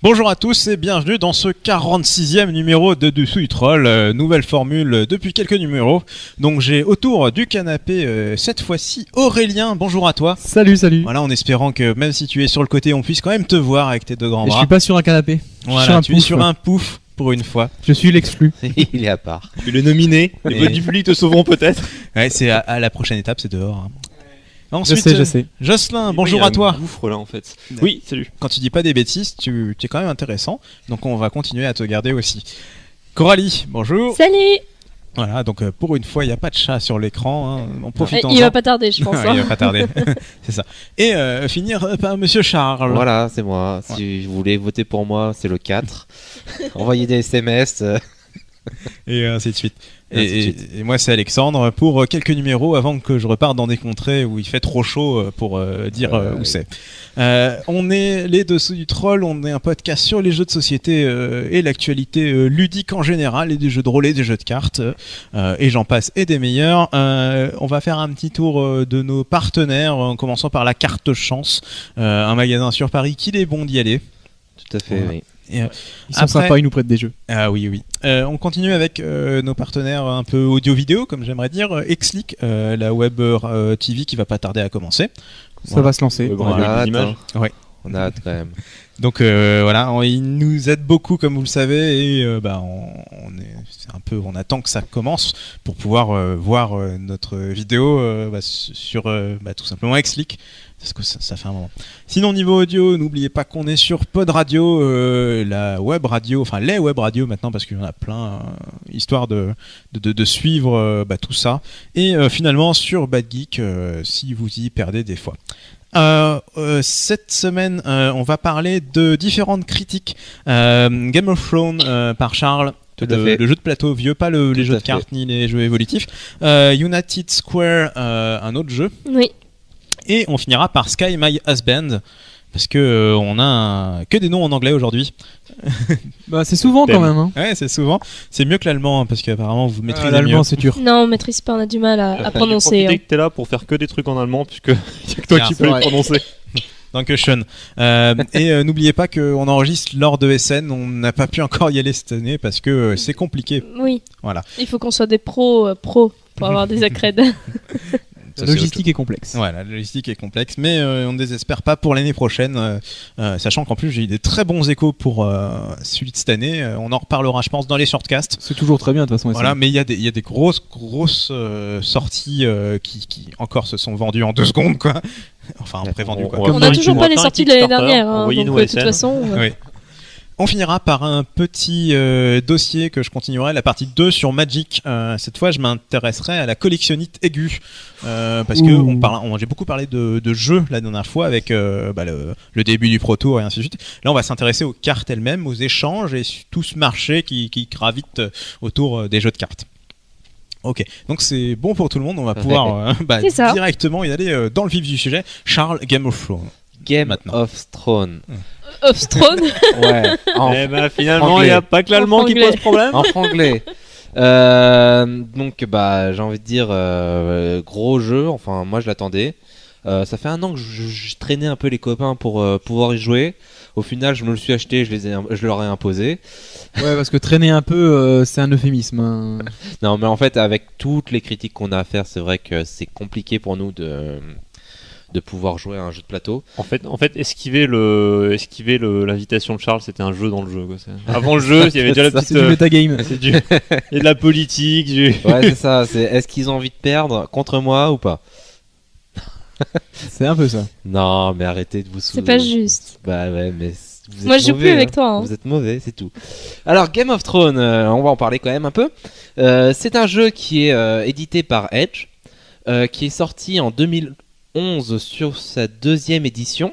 Bonjour à tous et bienvenue dans ce 46e numéro de Dessous du Troll, nouvelle formule depuis quelques numéros. Donc j'ai autour du canapé cette fois-ci Aurélien, bonjour à toi. Salut. Voilà, en espérant que même si tu es sur le côté, on puisse quand même te voir avec tes deux grands bras. Je suis pas sur un canapé, Voilà, tu es sur un pouf pour une fois. Je suis l'exclu. Il est à part. Tu le nominé, les votes du public te sauveront peut-être. Ouais, c'est à la prochaine étape, c'est dehors. Hein. Ensuite, Je sais. Jocelyn, bonjour à toi. Il y a un gouffre là en fait. Oui, salut. Quand tu dis pas des bêtises, tu es quand même intéressant, donc on va continuer à te garder aussi. Coralie, bonjour. Salut. Voilà, donc pour une fois, il n'y a pas de chat sur l'écran, hein. On profite Il va pas tarder, je pense. Il va pas tarder, c'est ça. Et finir par Monsieur Charles. Voilà, c'est moi. Si vous voulez voter pour moi, c'est le 4. Envoyez des SMS. Et ainsi de suite. Et moi, c'est Alexandre pour quelques numéros avant que je reparte dans des contrées où il fait trop chaud pour dire où c'est. On est les Dessous du Troll, on est un podcast sur les jeux de société et l'actualité ludique en général, et des jeux de rôle et des jeux de cartes, et j'en passe et des meilleurs. On va faire un petit tour de nos partenaires, en commençant par la Carte Chance, un magasin sur Paris qu'il est bon d'y aller. Tout à fait, Voilà. oui. Et, Ils sont sympas, ils nous prêtent des jeux. Ah oui. On continue avec nos partenaires un peu audio-vidéo, comme j'aimerais dire. Xleak, la web TV qui va pas tarder à commencer. Ça va se lancer. Voilà, images. Ouais. On a hâte quand même. Donc voilà, il nous aide beaucoup comme vous le savez, et on attend que ça commence pour pouvoir voir notre vidéo sur tout simplement Xleak. Parce que ça fait un moment. Sinon, niveau audio, n'oubliez pas qu'on est sur Pod Radio, la web radio, enfin les web radios maintenant, parce qu'il y en a plein, histoire de suivre tout ça. Et finalement, sur Bad Geek, si vous y perdez des fois. Cette semaine, on va parler de différentes critiques. Game of Thrones par Charles. Le jeu de plateau vieux, pas les jeux de cartes ni les jeux évolutifs. United Square, un autre jeu. Oui. Et on finira par Sky My Husband, parce que on a que des noms en anglais aujourd'hui. Bah c'est souvent quand même. Hein. Ouais, c'est souvent. C'est mieux que l'allemand, parce qu'apparemment vous maîtrisez l'allemand, mieux. c'est dur. Non, on maîtrise pas, on a du mal à prononcer. J'ai profité que t'es là pour faire que des trucs en allemand, puisque y a que toi qui peux les prononcer. Dankeschön. Et n'oubliez pas qu'on enregistre lors de SN, on n'a pas pu encore y aller cette année parce que c'est compliqué. Oui. Voilà. Il faut qu'on soit des pros pour avoir des accrèdes. La logistique est complexe. Ouais, la logistique est complexe, mais on ne désespère pas pour l'année prochaine, sachant qu'en plus j'ai eu des très bons échos pour celui de cette année. On en reparlera, je pense, dans les shortcasts. C'est toujours très bien de toute façon. Voilà, mais il y a des grosses sorties qui encore se sont vendues en 2 secondes, quoi. Enfin, pré-vendues, quoi. On n'a toujours pas les sorties de l'année dernière, hein, donc Envoyez-nous de toute façon. Oui. On finira par un petit dossier que je continuerai, la partie 2 sur Magic. Cette fois, je m'intéresserai à la collectionnite aiguë. Parce que j'ai beaucoup parlé de jeux la dernière fois avec le début du Pro Tour et ainsi de suite. Là, on va s'intéresser aux cartes elles-mêmes, aux échanges et tout ce marché qui gravite autour des jeux de cartes. Ok, donc c'est bon pour tout le monde. On va pouvoir directement y aller dans le vif du sujet. Charles, Game of Thrones. Game of Thrones. Of Thrones. Ouais. Finalement, il n'y a pas que l'allemand qui pose problème. En franglais. Donc, j'ai envie de dire gros jeu. Enfin, moi, je l'attendais. Ça fait 1 an que je traînais un peu les copains pour pouvoir y jouer. Au final, je me le suis acheté, je leur ai imposé. Ouais, parce que traîner un peu, c'est un euphémisme. Hein. Non, mais en fait, avec toutes les critiques qu'on a à faire, c'est vrai que c'est compliqué pour nous de pouvoir jouer à un jeu de plateau. En fait, esquiver l'invitation de Charles, c'était un jeu dans le jeu. Quoi. Avant le jeu, il y avait déjà la petite. C'est du metagame. Il y a de la politique. Ouais, c'est ça. Est-ce qu'ils ont envie de perdre contre moi ou pas? C'est un peu ça. Non, mais arrêtez de vous C'est pas juste. Bah ouais, mais vous êtes moi, je joue mauvais, plus avec toi. Hein. Vous êtes mauvais, c'est tout. Alors, Game of Thrones, on va en parler quand même un peu. C'est un jeu qui est édité par Edge, qui est sorti en 2011 sur sa 2e édition.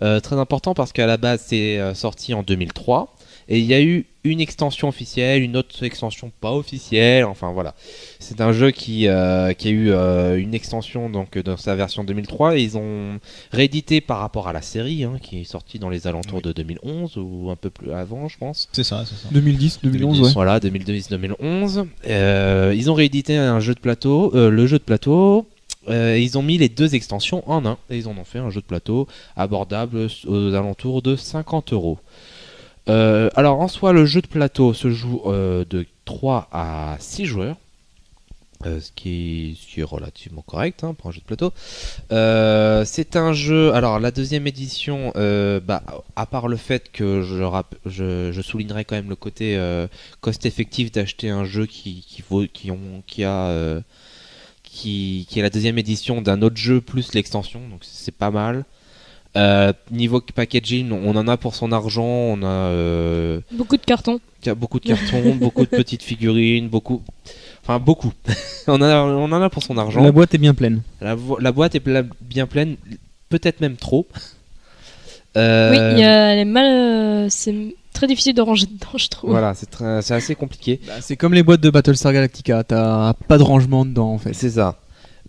Très important parce qu'à la base c'est sorti en 2003 et il y a eu une extension officielle, une autre extension pas officielle, enfin voilà. C'est un jeu qui a eu une extension donc dans sa version 2003 et ils ont réédité par rapport à la série qui est sortie dans les alentours de 2011 ou un peu plus avant je pense. C'est ça. 2010, 2011, ouais. Voilà, 2010-2011. Ils ont réédité un jeu de plateau, le jeu de plateau. Ils ont mis les deux extensions en un et ils en ont fait un jeu de plateau abordable aux alentours de 50€. Alors en soi le jeu de plateau se joue de 3 à 6 joueurs, ce qui est relativement correct pour un jeu de plateau. C'est un jeu, alors la deuxième édition, à part le fait que je soulignerai quand même le côté cost effectif d'acheter un jeu qui est la deuxième édition d'un autre jeu plus l'extension, donc c'est pas mal. Niveau packaging, on en a pour son argent, on a Beaucoup de cartons. beaucoup de cartons, beaucoup de petites figurines, beaucoup. on en a pour son argent. La boîte est bien pleine. La boîte est bien pleine, peut-être même trop. Oui, elle est mal. C'est très difficile de ranger dedans, je trouve. Voilà, c'est assez compliqué. C'est comme les boîtes de Battlestar Galactica, t'as pas de rangement dedans en fait. C'est ça.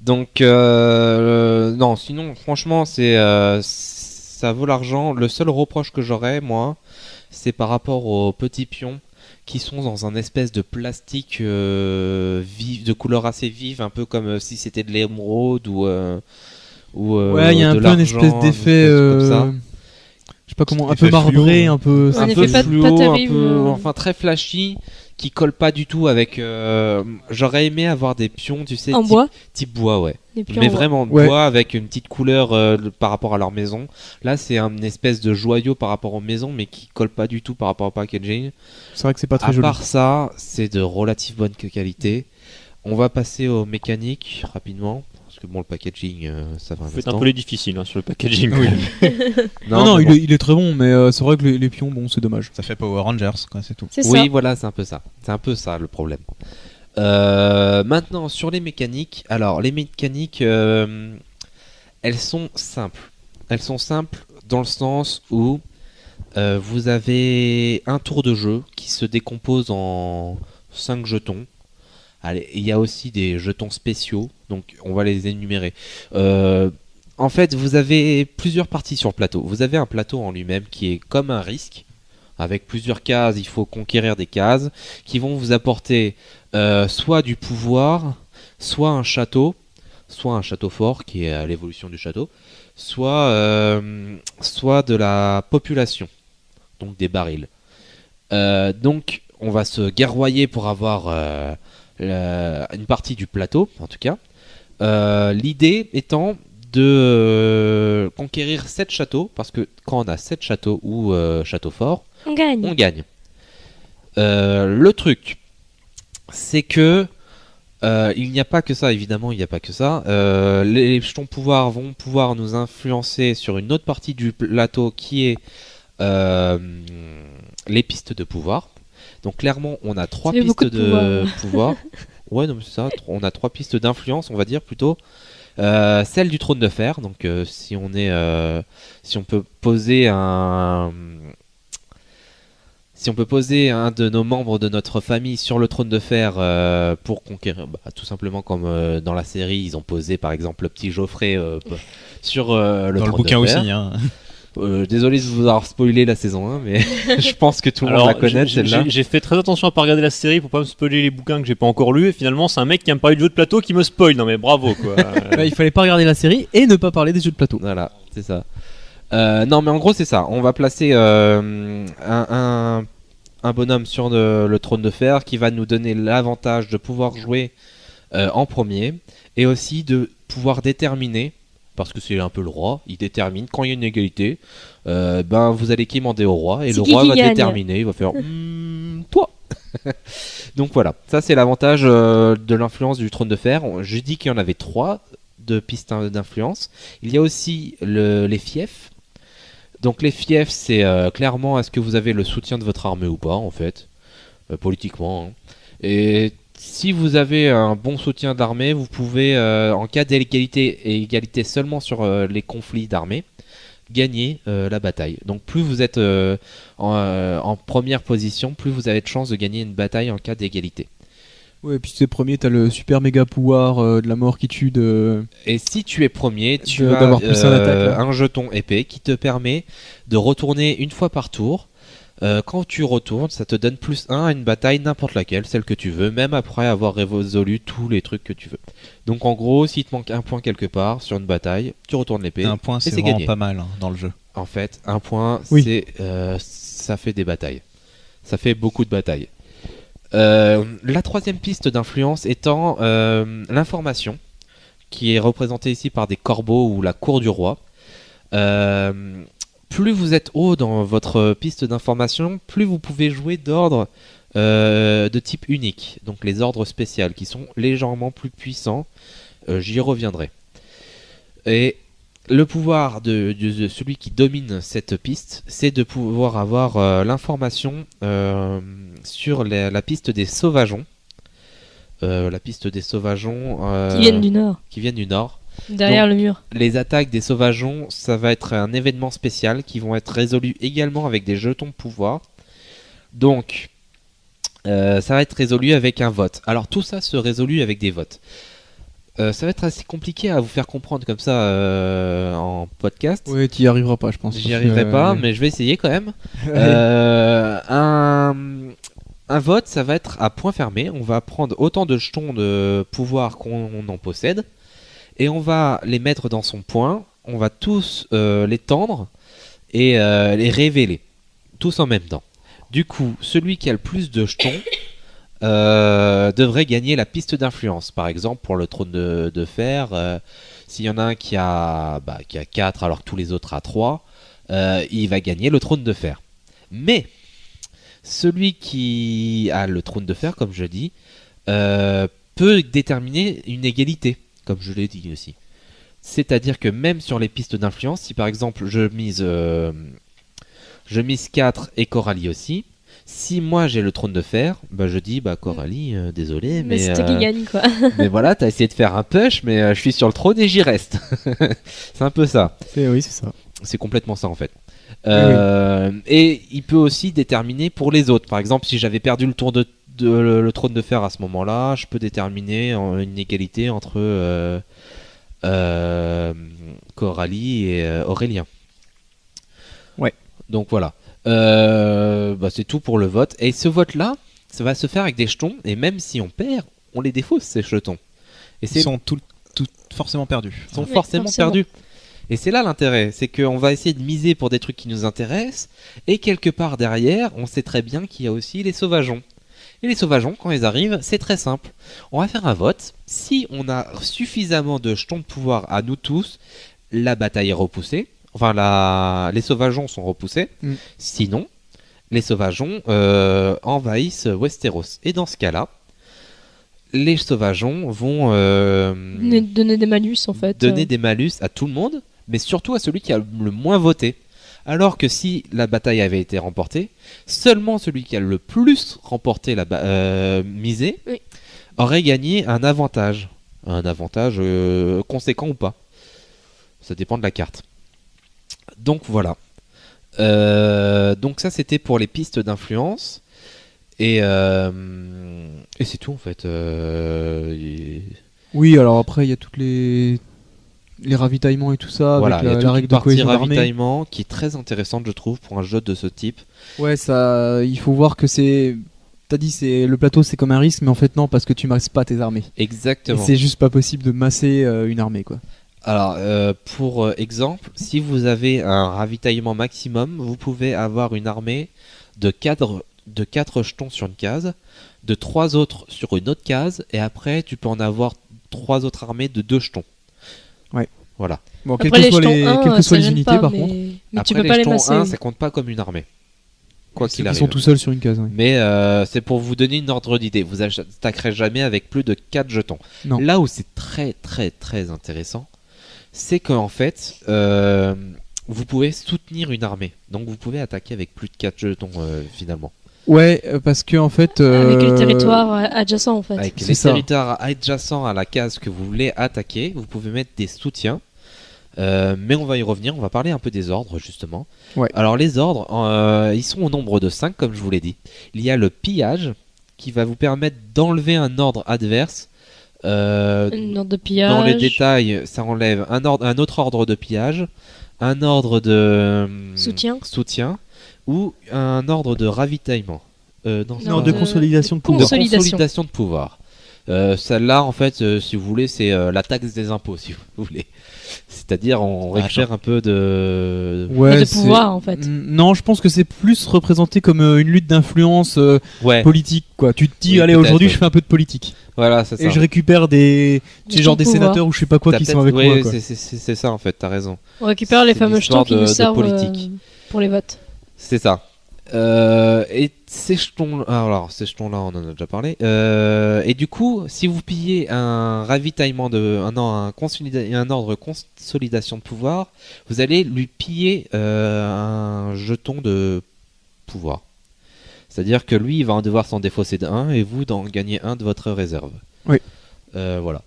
Donc non, sinon franchement ça vaut l'argent. Le seul reproche que j'aurais moi, c'est par rapport aux petits pions qui sont dans un espèce de plastique vif, de couleur assez vive, un peu comme si c'était de l'émeraude ou ouais, il y a un de peu une l'argent, espèce d'effet comme ça. je sais pas comment, un Effet peu marbré, fluo. un peu Ouais, un un effet peu pas fluo, terrible. enfin très flashy, qui colle pas du tout avec. J'aurais aimé avoir des pions, tu sais, En bois. type bois, ouais. Les pions Mais en bois. vraiment de Ouais. bois avec une petite couleur par rapport à leur maison. Là, c'est une espèce de joyau par rapport aux maisons, mais qui colle pas du tout par rapport au packaging. c'est vrai que c'est pas À très joli. part ça, c'est de relative bonne qualité. On va passer aux mécaniques rapidement. Parce que bon, le packaging, ça va un Vous faites instant. un peu les difficiles sur le packaging. Oui. Non, mais bon. il est très bon, mais c'est vrai que les pions, bon, c'est dommage. Ça fait Power Rangers, quoi, c'est tout. C'est Oui, ça. voilà, c'est un peu ça. C'est un peu ça le problème. Maintenant, sur les mécaniques. Alors, les mécaniques, elles sont simples. Elles sont simples dans le sens où vous avez un tour de jeu qui se décompose en 5 jetons. Allez, il y a aussi des jetons spéciaux, donc on va les énumérer. En fait, vous avez plusieurs parties sur le plateau. Vous avez un plateau en lui-même qui est comme un risque, avec plusieurs cases. Il faut conquérir des cases qui vont vous apporter soit du pouvoir, soit un château fort qui est à l'évolution du château, soit de la population, donc des barils. Donc, on va se guerroyer pour avoir une partie du plateau, en tout cas. L'idée étant de conquérir 7 châteaux, parce que quand on a 7 châteaux ou châteaux forts, On gagne. on gagne. Le truc, c'est que il n'y a pas que ça, évidemment, il n'y a pas que ça. Les jetons pouvoir vont pouvoir nous influencer sur une autre partie du plateau qui est les pistes de pouvoir. Donc clairement, on a 3 Ça fait beaucoup pistes de de pouvoir. Ouais, non, mais c'est ça. On a 3 pistes d'influence, on va dire plutôt. Celle du trône de fer. Donc si on peut poser un de nos membres de notre famille sur le trône de fer pour conquérir, tout simplement comme dans la série, ils ont posé par exemple le petit Geoffrey sur le Dans trône le bouquin de fer. aussi, hein. Désolé de vous avoir spoilé la saison 1, mais je pense que tout le monde Alors, la connaît celle-là. j'ai fait très attention à pas regarder la série pour pas me spoiler les bouquins que j'ai pas encore lus. Et finalement, c'est un mec qui aime parler de jeux de plateau qui me spoil. Non mais bravo quoi. Ouais, il fallait pas regarder la série et ne pas parler des jeux de plateau. Voilà, c'est ça. Non, mais en gros, c'est ça. On va placer un bonhomme sur le trône de fer qui va nous donner l'avantage de pouvoir jouer en premier et aussi de pouvoir déterminer, parce que c'est un peu le roi, il détermine quand il y a une égalité, vous allez quémander au roi et C'est le qui roi qui va gagne déterminer, il va faire toi. Donc voilà, ça c'est l'avantage de l'influence du trône de fer. Je dis qu'il y en avait 3 de pistes d'influence. Il y a aussi les fiefs. Donc les fiefs, c'est clairement est-ce que vous avez le soutien de votre armée ou pas en fait, politiquement. Et si vous avez un bon soutien d'armée, vous pouvez, en cas d'égalité et égalité seulement sur les conflits d'armée, gagner la bataille. Donc plus vous êtes en première position, plus vous avez de chances de gagner une bataille en cas d'égalité. Ouais, et puis si t'es premier, t'as le super méga pouvoir de la mort qui tue de... Et si tu es premier, tu De- as d'avoir plus un attaque, là. un jeton épée qui te permet de retourner une fois par tour. Quand tu retournes, ça te donne +1 à une bataille, n'importe laquelle, celle que tu veux, même après avoir résolu tous les trucs que tu veux. Donc en gros, s'il te manque un point quelque part sur une bataille, tu retournes l'épée. Un point, et c'est c'est vraiment gagné. pas mal dans le jeu. En fait, un point, Oui. ça fait des batailles. Ça fait beaucoup de batailles. La troisième piste d'influence étant l'information, qui est représentée ici par des corbeaux ou la cour du roi. Plus vous êtes haut dans votre piste d'information, plus vous pouvez jouer d'ordre de type unique, donc les ordres spéciaux qui sont légèrement plus puissants. J'y reviendrai. Et le pouvoir de celui qui domine cette piste, c'est de pouvoir avoir l'information sur la piste des sauvageons. La piste des sauvageons Qui viennent du nord, qui viennent du nord. derrière le mur. Les attaques des sauvageons, ça va être un événement spécial qui vont être résolus également avec des jetons de pouvoir. Donc, ça va être résolu avec un vote. Alors tout ça se résout avec des votes. Ça va être assez compliqué à vous faire comprendre comme ça en podcast. Ouais, t'y arriveras pas, je pense. J'y arriverai pas, mais je vais essayer quand même. Un vote, ça va être à point fermé. On va prendre autant de jetons de pouvoir qu'on en possède. Et on va les mettre dans son point. On va tous les tendre et les révéler. Tous en même temps. Du coup, celui qui a le plus de jetons devrait gagner la piste d'influence. Par exemple, pour le trône de fer, s'il y en a un qui a 4 alors que tous les autres a 3, il va gagner le trône de fer. Mais celui qui a le trône de fer, comme je dis, peut déterminer une égalité, comme je l'ai dit aussi. C'est-à-dire que même sur les pistes d'influence, si par exemple je mise 4 et Coralie aussi, si moi j'ai le trône de fer, bah je dis Coralie, désolé, Mais c'est toi qui gagne, quoi. mais voilà, t'as essayé de faire un push, mais je suis sur le trône et j'y reste. C'est un peu ça. Oui, c'est ça. C'est complètement ça en fait. Oui. Et il peut aussi déterminer pour les autres. Par exemple, si j'avais perdu le tour le trône de fer à ce moment-là, je peux déterminer une égalité entre Coralie et Aurélien. Ouais. Donc voilà. C'est tout pour le vote. Et ce vote-là, ça va se faire avec des jetons. Et même si on perd, on les défausse ces jetons. Et Ils sont tout forcément perdus. sont Oui, forcément forcément. perdus. Et c'est là l'intérêt, c'est qu'on va essayer de miser pour des trucs qui nous intéressent, et quelque part derrière, on sait très bien qu'il y a aussi les sauvageons. Et les sauvageons, quand ils arrivent, c'est très simple. On va faire un vote. Si on a suffisamment de jetons de pouvoir à nous tous, la bataille est repoussée. Enfin, les sauvageons sont repoussés. Sinon, les sauvageons envahissent Westeros. Et dans ce cas-là, les sauvageons vont Donner des malus, en fait. donner des malus à tout le monde, mais surtout à celui qui a le moins voté. Alors que si la bataille avait été remportée, seulement celui qui a le plus remporté misé Oui. aurait gagné un avantage. Un avantage conséquent ou pas. Ça dépend de la carte. Donc voilà. Donc ça c'était pour les pistes d'influence. Et c'est tout en fait. Oui, alors après, il y a toutes les ravitaillements et tout ça, Voilà, avec il y a la toute règle une de partie cohésion d'armée. ravitaillement qui est très intéressante je trouve pour un jeu de ce type. Ouais, ça, il faut voir que c'est... T'as dit, le plateau, c'est comme un risque, mais en fait, non, parce que tu masses pas tes armées. Et Exactement. c'est juste pas possible de masser une armée, quoi. Alors, pour exemple, si vous avez un ravitaillement maximum, vous pouvez avoir une armée de 4 jetons sur une case, de 3 autres sur une autre case, et après, tu peux en avoir 3 autres armées de 2 jetons. Ouais. Voilà. Bon, Après, quelles les que soient jetons 1, quelles que ça soient les gêne unités, pas, par mais... contre, mais Après, tu peux les pas les jetons masser. 1, ça compte pas comme une armée. Quoi qu'il ils arrive. sont tout seuls sur une case. Ouais. Mais c'est pour vous donner une ordre d'idée. Vous attaquerez jamais avec plus de 4 jetons. Non. Là où c'est très très très intéressant, c'est qu'en fait, vous pouvez soutenir une armée. Donc vous pouvez attaquer avec plus de 4 jetons finalement. Ouais, parce que en fait... Avec les territoires adjacents, en fait. Avec C'est les ça. territoires adjacents à la case que vous voulez attaquer, vous pouvez mettre des soutiens. Mais on va y revenir, on va parler un peu des ordres justement. Ouais. Alors les ordres, ils sont au nombre de 5 comme je vous l'ai dit. Il y a le pillage qui va vous permettre d'enlever un ordre adverse. Un ordre de pillage. Dans les détails, ça enlève un autre ordre de pillage, un ordre de soutien ou un ordre de ravitaillement. Non, de consolidation de pouvoir. De consolidation de pouvoir. Celle-là, en fait, si vous voulez, c'est la taxe des impôts, si vous voulez. C'est-à-dire, on récupère un peu de... Ouais, de pouvoir, en fait. Non, je pense que c'est plus représenté comme une lutte d'influence Ouais. politique, quoi. Tu te dis, Oui, allez, peut-être, aujourd'hui, ouais. je fais un peu de politique. Voilà, c'est ça. Et je récupère des genre des pouvoir. sénateurs ou je sais pas quoi T'as qui peut-être- sont avec ouais, moi, quoi. c'est ça, en fait, t'as raison. On récupère les C'est fameux jetons l'histoire qui nous de servent politique. pour les votes. C'est ça. Et ces jetons, alors ces jetons-là, on en a déjà parlé. Et du coup, si vous pillez un ravitaillement un ordre consolidation de pouvoir, vous allez lui piller un jeton de pouvoir. C'est-à-dire que lui, il va en devoir s'en défausser d'un et vous d'en gagner un de votre réserve. Oui. Voilà.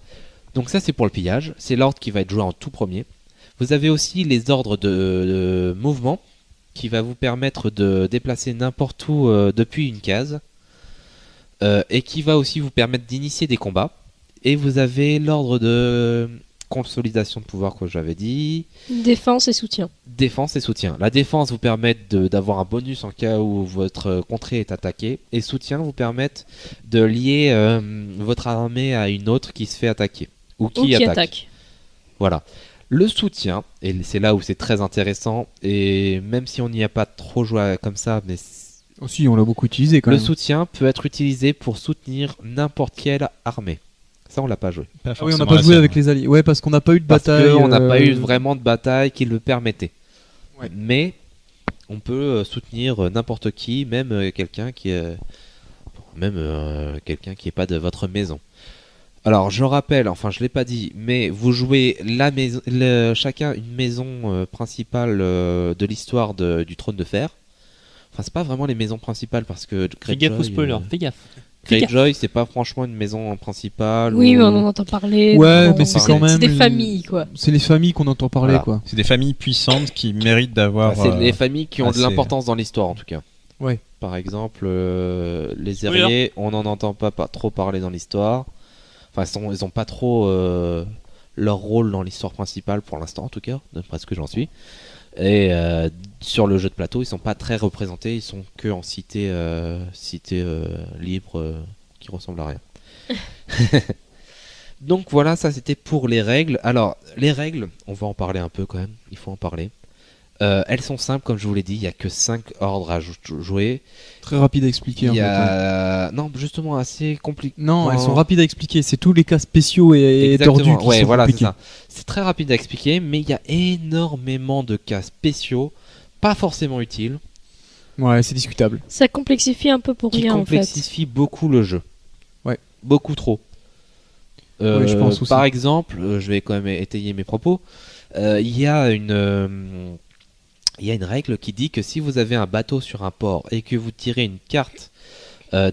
Donc ça, c'est pour le pillage. C'est l'ordre qui va être joué en tout premier. Vous avez aussi les ordres de mouvement, qui va vous permettre de déplacer n'importe où depuis une case et qui va aussi vous permettre d'initier des combats. Et vous avez l'ordre de consolidation de pouvoir que j'avais dit, Défense et soutien. défense et soutien. La défense vous permet d'avoir un bonus en cas où votre contrée est attaquée et soutien vous permet de lier votre armée à une autre qui se fait attaquer ou qui attaque. Voilà. Le soutien, et c'est là où c'est très intéressant, et même si on n'y a pas trop joué comme ça, mais Aussi, on l'a beaucoup utilisé quand le même. soutien peut être utilisé pour soutenir n'importe quelle armée. Ça, on l'a pas joué. Pas Ah oui, on forcément n'a pas la joué seule. avec les alliés. Ouais, parce qu'on n'a pas eu de Parce bataille. qu'on n'a pas eu vraiment de bataille qui le permettait. Ouais. Mais on peut soutenir n'importe qui, même quelqu'un qui est quelqu'un qui est pas de votre maison. Alors je rappelle, enfin je l'ai pas dit, mais vous jouez la maison, chacun une maison principale de l'histoire du Trône de Fer. Enfin c'est pas vraiment les maisons principales parce que Fais gaffe au spoiler, fais gaffe. Greyjoy c'est pas franchement une maison principale. Oui, ou- mais on en entend parler. Ouais, donc mais c'est on- quand même C'est des le- familles, quoi. C'est les familles qu'on entend parler, Voilà. quoi. C'est des familles puissantes qui méritent d'avoir. Enfin, c'est les familles qui ont assez- de l'importance dans l'histoire en tout cas. Ouais. Par exemple, les Spoiler. Herriers, on n'en entend pas trop parler dans l'histoire. Enfin, ils ont pas trop leur rôle dans l'histoire principale pour l'instant, en tout cas, d'après ce que j'en suis. Et sur le jeu de plateau, ils sont pas très représentés. Ils sont que en cité libre qui ressemble à rien. Donc voilà, ça c'était pour les règles. Alors, les règles, on va en parler un peu quand même. Il faut en parler. Elles sont simples, comme je vous l'ai dit. Il y a que 5 ordres à jouer. Très rapide à expliquer. en Il y fait, ouais. a... Non, justement, assez compliqué. Non, elles sont rapides à expliquer. C'est tous les cas spéciaux et Exactement. tordus qui Ouais, sont voilà, c'est compliqués. ça. C'est très rapide à expliquer, mais il y a énormément de cas spéciaux, pas forcément utiles, Ouais, c'est discutable. Ça complexifie un peu pour qui rien, en fait. complexifient beaucoup le jeu. Ouais. Beaucoup trop. Ouais, je pense aussi. Par exemple, je vais quand même étayer mes propos. Il y a une règle qui dit que si vous avez un bateau sur un port et que vous tirez une carte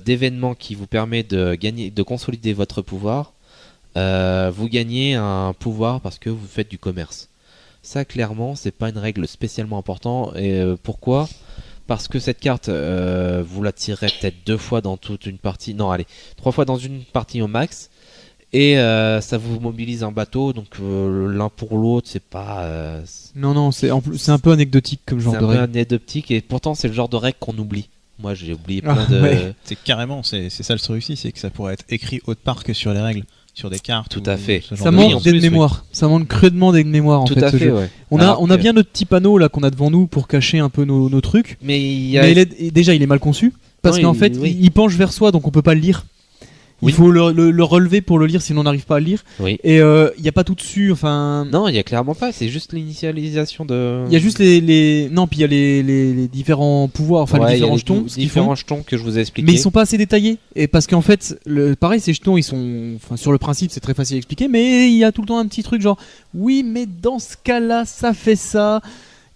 d'événement qui vous permet de consolider votre pouvoir, vous gagnez un pouvoir parce que vous faites du commerce. Ça, clairement, c'est pas une règle spécialement importante. Et pourquoi ? Parce que cette carte, vous la tirerez peut-être 2 fois dans toute une partie. Non, allez, 3 fois dans une partie au max. Et ça vous mobilise un bateau. Donc l'un pour l'autre, c'est pas. Non, c'est un peu anecdotique comme genre C'est un de peu règle. anecdotique. Et pourtant, c'est le genre de règle qu'on oublie. Moi, j'ai oublié Ah, plein de. ouais. C'est carrément, c'est ça le truc aussi, c'est que ça pourrait être écrit autre part que sur les règles, sur des cartes. Tout ou à fait. ce genre Ça de Oui, manque en choses. d'aide plus, oui. mémoire. Ça manque cruellement d'aide mémoire en Tout fait. à ce fait, jeu. ouais. On Alors a que- bien notre petit panneau là qu'on a devant nous pour cacher un peu nos trucs. Mais il y a. Mais déjà il est mal conçu parce Non, qu'en il- fait oui. il penche vers soi donc on peut pas le lire. Oui. Il faut le relever pour le lire sinon on n'arrive pas à le lire. Oui. Et il y a pas tout dessus. Enfin, Non, il y a clairement pas. C'est juste l'initialisation de. il y a juste les non puis il y a les différents pouvoirs, enfin Ouais, les il y a différents jetons, ce qu'ils font. différents jetons que je vous ai expliqués. Mais ils sont pas assez détaillés. Et parce qu'en fait, pareil, ces jetons, ils sont, enfin, sur le principe, c'est très facile à expliquer, mais il y a tout le temps un petit truc genre, oui, mais dans ce cas-là, ça fait ça.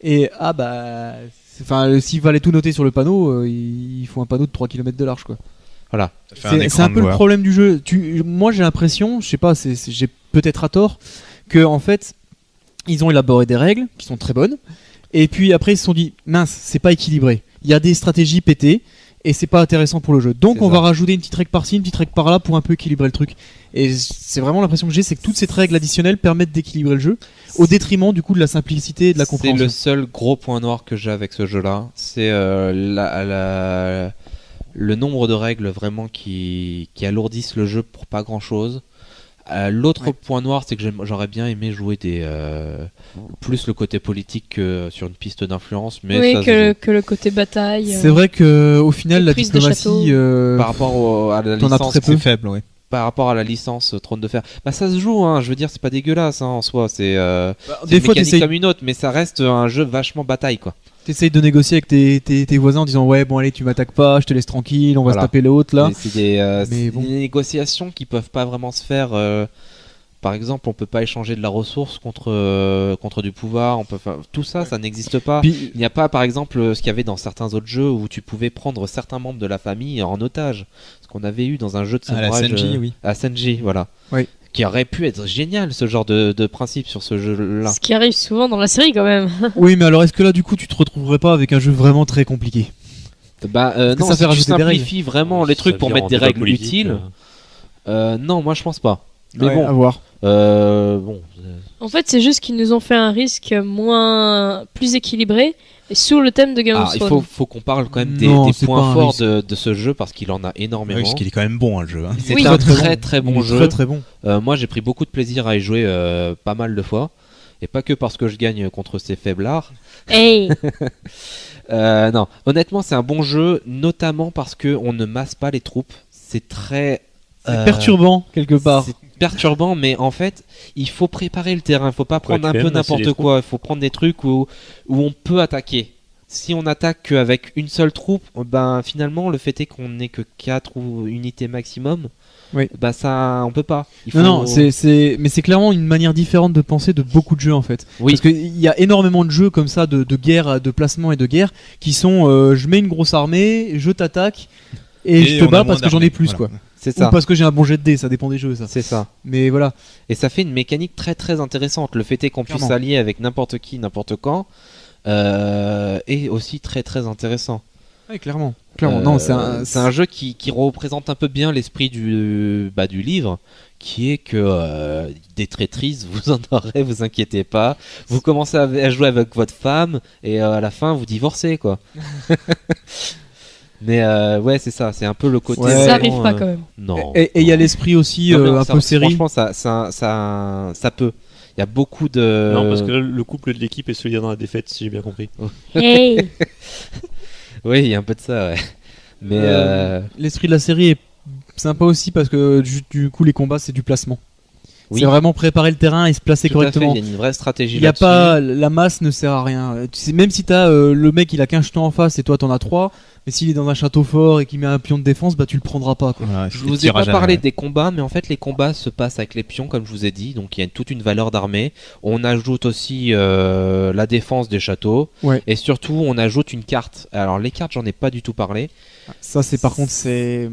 Et ah bah, enfin, s'il fallait tout noter sur le panneau, il faut un panneau de 3 km de large, quoi. Voilà. Ça fait un C'est écran un de peu le loi. problème du jeu. Moi, j'ai l'impression, je sais pas, j'ai peut-être à tort, que en fait, Ils ont élaboré des règles qui sont très bonnes. Et puis après, ils se sont dit, mince, c'est pas équilibré. Il y a des stratégies pétées et c'est pas intéressant pour le jeu. Donc C'est on ça. va rajouter une petite règle par-ci, une petite règle par-là pour un peu équilibrer le truc. Et c'est vraiment l'impression que j'ai, c'est que toutes ces règles additionnelles permettent d'équilibrer le jeu au détriment du coup de la simplicité et de la C'est compréhension. le seul gros point noir que j'ai avec ce jeu-là. C'est le nombre de règles vraiment qui alourdissent le jeu pour pas grand-chose. L'autre Ouais. point noir, c'est que j'aurais bien aimé jouer plus le côté politique que sur une piste d'influence, mais Oui, ça se joue. que le côté bataille. C'est vrai que au final, les la prises de diplomatie, château. Par rapport à la t'en as licence, très peu. C'est faible, ouais. par rapport à la licence Trône de Fer, bah ça se joue, hein. Je veux dire, c'est pas dégueulasse, hein, en soi. C'est des une fois, mécanique comme une autre, mais ça reste un jeu vachement bataille, quoi. t'essayes de négocier avec tes voisins en disant ouais bon allez tu m'attaques pas, je te laisse tranquille, on va Voilà. se taper l'autre là. Mais c'est des, Mais bon. des négociations qui peuvent pas vraiment se faire. Par exemple, on peut pas échanger de la ressource contre du pouvoir. Tout ça, ça n'existe pas. Puis, Il n'y a pas, par exemple, ce qu'il y avait dans certains autres jeux où tu pouvais prendre certains membres de la famille en otage. Ce qu'on avait eu dans un jeu de À la samouraï. Senji, oui. À Senji, voilà. Oui. Qui aurait pu être génial, ce genre de principe sur ce jeu-là. Ce qui arrive souvent dans la série quand même. oui mais alors est-ce que là du coup tu te retrouverais pas avec un jeu vraiment très compliqué? Bah, que non, ça si fait tu rajouter des simplifies vraiment les trucs pour mettre des règles utiles, non, moi je pense pas. Mais Ouais, à bon, voir. bon. En fait, c'est juste qu'ils nous ont fait un risque plus équilibré et sous le thème de Game of Il Thrones. faut qu'on parle quand même Non, des c'est pas points un forts risque. de ce jeu parce qu'il en a Oui, énormément. parce qu'il est quand même bon, hein, le jeu. Hein. C'est Oui. un Très, très très bon. très bon Il est jeu. Très très bon. Moi j'ai pris beaucoup de plaisir à y jouer pas mal de fois. Et pas que parce que je gagne contre ces faiblards. Hey, Non, honnêtement c'est un bon jeu, notamment parce que on ne masse pas les troupes. C'est très Perturbant quelque part. C'est perturbant, mais en fait, il faut préparer le terrain. Il faut pas prendre tu un aimes peu masser les n'importe quoi. Il faut prendre des trucs où on peut attaquer. Si on attaque qu'avec une seule troupe, ben finalement, le fait est qu'on n'ait que 4 unités maximum. Oui. Bah ça, on peut pas. Non, mais c'est clairement une manière différente de penser de beaucoup de jeux en fait. Oui. Parce qu'il y a énormément de jeux comme ça de guerre, de placement et de guerre qui sont je mets une grosse armée, je t'attaque et je te on a bats moins parce que j'en ai d'armées, plus voilà. quoi. C'est Ou ça. parce que j'ai un bon jet de dés, ça dépend des jeux ça. C'est ça. Mais voilà. Et ça fait une mécanique très très intéressante. Le fait est qu'on puisse Clairement. s'allier avec n'importe qui, n'importe quand, est aussi très très intéressant. Ouais, clairement. Non, c'est un jeu qui représente un peu bien l'esprit du livre, qui est que des traîtrises, vous en aurez, vous inquiétez pas. Vous commencez à jouer avec votre femme et à la fin vous divorcez quoi. Mais ouais, c'est ça, c'est un peu le côté. Ouais. ça vraiment, arrive pas quand même. Non. Et il y a l'esprit aussi Non, mais un ça- peu série. Franchement, ça peut. Il y a beaucoup de. Non, parce que là, le couple de l'équipe est solidaire dans la défaite, si j'ai bien compris. Hey, Oui, il y a un peu de ça, ouais. Mais L'esprit de la série est sympa aussi parce que du coup les combats c'est du placement. oui, C'est vraiment préparer le terrain et se placer tout à fait, correctement. il y a une vraie stratégie Il y a là-dessus. pas la masse ne sert à rien. Tu sais, même si t'as le mec il a qu'un jeton en face et toi t'en as 3, mais s'il est dans un château fort et qu'il met un pion de défense, bah tu le prendras pas quoi. Voilà, Je c'est vous ai tirage pas à- parlé des combats, mais en fait les combats se passent avec les pions, comme je vous ai dit, donc il y a toute une valeur d'armée. On ajoute aussi la défense des châteaux, Ouais. et surtout on ajoute une carte. Alors les cartes, j'en ai pas du tout parlé. Ça c'est par contre c'est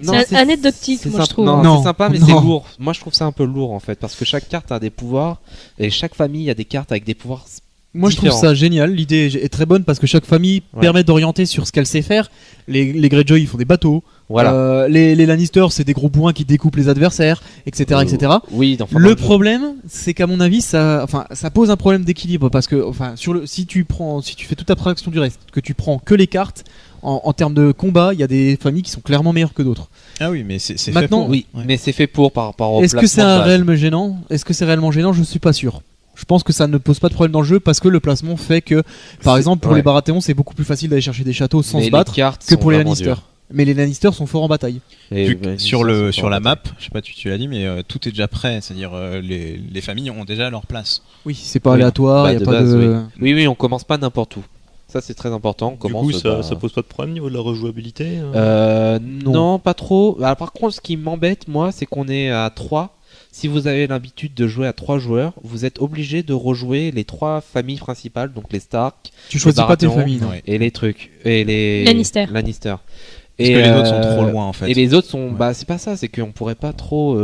c'est anecdotique, c'est moi je sympa- trouve. Non, Non, c'est sympa, mais non. c'est lourd. Moi je trouve ça un peu lourd en fait, parce que chaque carte a des pouvoirs, et chaque famille a des cartes avec des pouvoirs. Moi je trouve différent. ça génial, l'idée est très bonne parce que chaque famille Ouais. permet d'orienter sur ce qu'elle sait faire. Les Greyjoy ils font des bateaux, Voilà. les Lannister c'est des gros bourrins qui découpent les adversaires, etc. etc. Oui, enfin, Le problème, c'est qu'à mon avis, ça pose un problème d'équilibre parce que, si tu fais toute abstraction du reste, que tu prends que les cartes, en termes de combat, il y a des familles qui sont clairement meilleures que d'autres. Ah oui, mais c'est fait Maintenant, pour. oui, Ouais. mais c'est fait par rapport au Est-ce que c'est placement de un base. réellement gênant Est-ce que c'est réellement gênant Je suis pas sûr. Je pense que ça ne pose pas de problème dans le jeu parce que le placement fait que, par C'est- exemple, pour ouais. les Baratheons, c'est beaucoup plus facile d'aller chercher des châteaux sans Mais se les battre cartes que sont pour les vraiment Lannister. dures. Mais les Lannister sont forts en bataille. Et Vu que ouais, sur ça, le c'est sur la pas map, je sais pas tu l'as dit, mais tout est déjà prêt, c'est-à-dire les familles ont déjà leur place. Oui, c'est pas Oui. aléatoire, Bah, il y a de pas base, de. Oui, on commence pas n'importe où. Ça, c'est très important. On Du commence, coup, ça, bah, ça pose pas de problème au niveau de la rejouabilité non, pas trop. Alors, par contre, ce qui m'embête, moi, c'est qu'on est à 3. Si vous avez l'habitude de jouer à 3 joueurs, vous êtes obligé de rejouer les 3 familles principales, donc les Stark Tu choisis pas tes Baratheons, familles, non. Ouais. et les trucs. Et les Lannister. Lannister. Parce que les autres sont trop loin en fait. Et les autres sont, Ouais. bah c'est pas ça, c'est qu'on pourrait pas trop.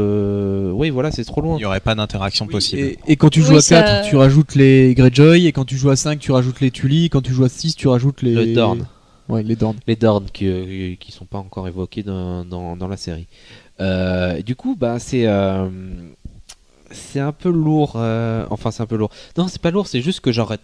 Oui, voilà, c'est trop loin. Il n'y aurait pas d'interaction possible. Et quand tu joues Oui, à 4, ça- tu rajoutes les Greyjoy, et quand tu joues à 5, tu rajoutes les Tully, quand tu joues à 6, tu rajoutes les... Le Dorn. Ouais, les Dorn. Les Dorn qui sont pas encore évoqués dans la série. Du coup, bah c'est un peu lourd. Enfin, c'est un peu lourd. Non, c'est pas lourd. C'est juste que j'aurais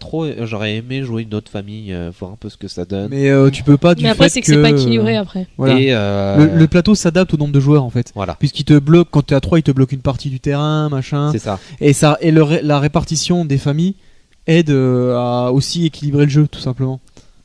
aimé jouer une autre famille, voir un peu ce que ça donne. Mais tu peux pas du Mais après, fait c'est que c'est pas équilibré après. Voilà. Et Le plateau s'adapte au nombre de joueurs en fait. voilà, Puisqu'il te bloque, quand t'es à 3, il te bloque une partie du terrain, machin. c'est ça. La répartition des familles aide à aussi équilibrer le jeu, tout simplement.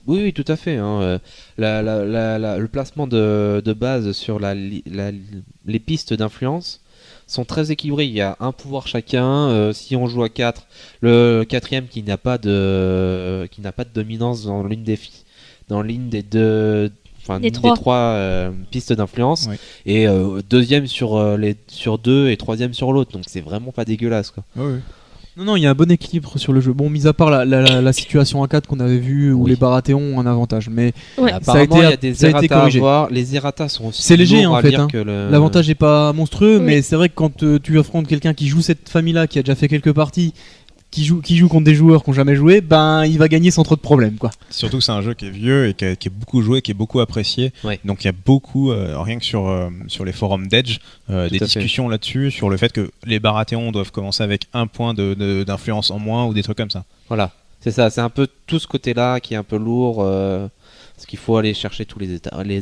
Oui, oui, tout à fait. Hein. Le placement de base sur les pistes d'influence sont très équilibrés. Il y a un pouvoir chacun. Si on joue à 4, le quatrième qui n'a pas de dominance dans l'une des deux, enfin Des l'une trois. des trois pistes d'influence, Oui. et deuxième sur deux et troisième sur l'autre. Donc c'est vraiment pas dégueulasse quoi. Non, il y a un bon équilibre sur le jeu. Bon, mis à part la situation à 4 qu'on avait vu où Oui. les Baratheons ont un avantage. Mais Ouais. Apparemment, il y a des ça a été errata à corrigé. voir. Les errata sont aussi C'est léger, lourds en à fait, lire hein. que l'avantage n'est pas monstrueux. Oui. Mais c'est vrai que quand tu affrontes quelqu'un qui joue cette famille-là, qui a déjà fait quelques parties, qui joue contre des joueurs qui n'ont jamais joué, ben il va gagner sans trop de problèmes, quoi. Surtout que c'est un jeu qui est vieux et qui est beaucoup joué, qui est beaucoup apprécié. Ouais. Donc il y a beaucoup, rien que sur les forums d'Edge, des à fait. discussions là-dessus sur le fait que les Baratheons doivent commencer avec un point d'influence en moins ou des trucs comme ça. Voilà, c'est ça, c'est un peu tout ce côté-là qui est un peu lourd, parce qu'il faut aller chercher tous les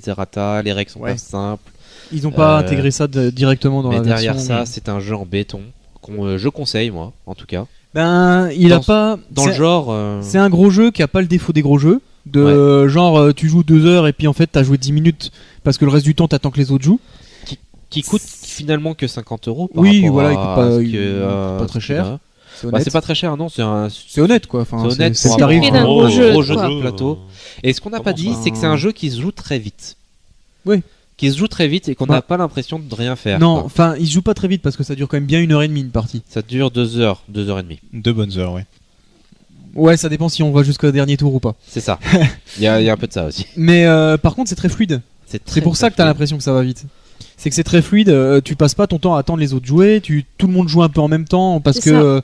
errata, les règles sont Ouais. pas simples, Ils n'ont pas Euh, intégré ça directement dans mais la derrière version. ça, c'est un jeu en béton, je conseille moi, en tout cas. Ben, il a Dans- pas. Dans c'est- le genre, C'est un gros jeu qui a pas le défaut des gros jeux. Genre, tu joues 2 heures et puis en fait, t'as joué 10 minutes parce que le reste du temps, t'attends que les autres jouent. qui coûte finalement que 50 € par Oui, rapport voilà, à il coûte pas- ce il que, coûte pas très ce qu'il cher. a. C'est Bah, honnête. c'est pas très cher, non, C'est honnête, quoi. Enfin, c'est honnête c'est pour le un tarif. prix d'un gros jeu, quoi. de plateau. Et ce qu'on n'a pas dit, Enfin, c'est que c'est un jeu qui se joue très vite. Oui. Qui se joue très vite et qu'on Bah. n'a pas l'impression de rien faire. Non, quoi. enfin, il se joue pas très vite parce que ça dure quand même bien 1h30 une partie. Ça dure 2 heures, 2 heures et demie. 2 bonnes heures, oui. Ouais, ça dépend si on va jusqu'au dernier tour ou pas. C'est ça. Il y a un peu de ça aussi. Mais par contre, c'est très fluide. C'est pour ça que t'as l'impression que ça va vite. C'est que c'est très fluide, tu passes pas ton temps à attendre les autres jouer, tout le monde joue un peu en même temps parce C'est que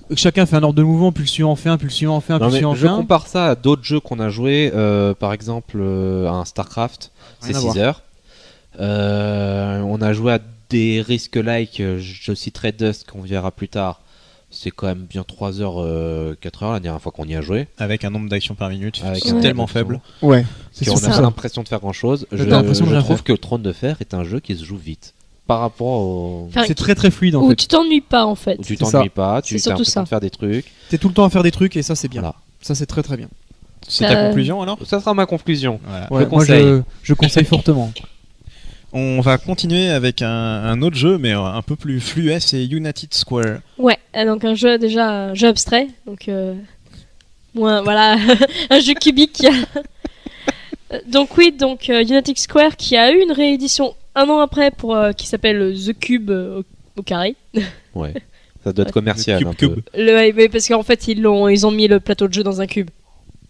ça. chacun fait un ordre de mouvement, puis le suivant en fait un, puis le suivant en fait un, puis Non, le mais suivant en je fait un. compare ça à d'autres jeux qu'on a joué, par exemple à un StarCraft, c'est Rien à 6 heures. On a joué à des risques like, je citerai Dust qu'on verra plus tard. C'est quand même bien 3 heures, 4 heures la dernière fois qu'on y a joué. Avec un nombre d'actions par minute Avec qui est un tellement nombre faible. Ouais, c'est On surtout a ça. pas l'impression de faire grand chose. Je, T'as l'impression de je rien trouve faire. que le Trône de Fer est un jeu qui se joue vite. Par rapport au. Enfin, C'est très très fluide en où fait. tu t'ennuies pas en fait. Où tu c'est t'ennuies ça. pas, tu C'est as surtout l'impression ça. de faire des trucs. T'es tout le temps à faire des trucs et ça c'est bien. Voilà. Ça c'est très très bien. C'est ta Euh, conclusion alors Ça sera ma conclusion. Voilà. Ouais, moi conseille. je conseille fortement. On va continuer avec un autre jeu, mais un peu plus fluet, c'est United Square. Ouais, donc un jeu déjà un jeu abstrait, donc moins voilà un jeu cubique. Donc oui, donc United Square qui a eu une réédition un an après pour qui s'appelle The Cube au carré. Ouais. Ça doit être commercial. Le un cube. peu. Mais parce qu'en fait ils ont mis le plateau de jeu dans un cube.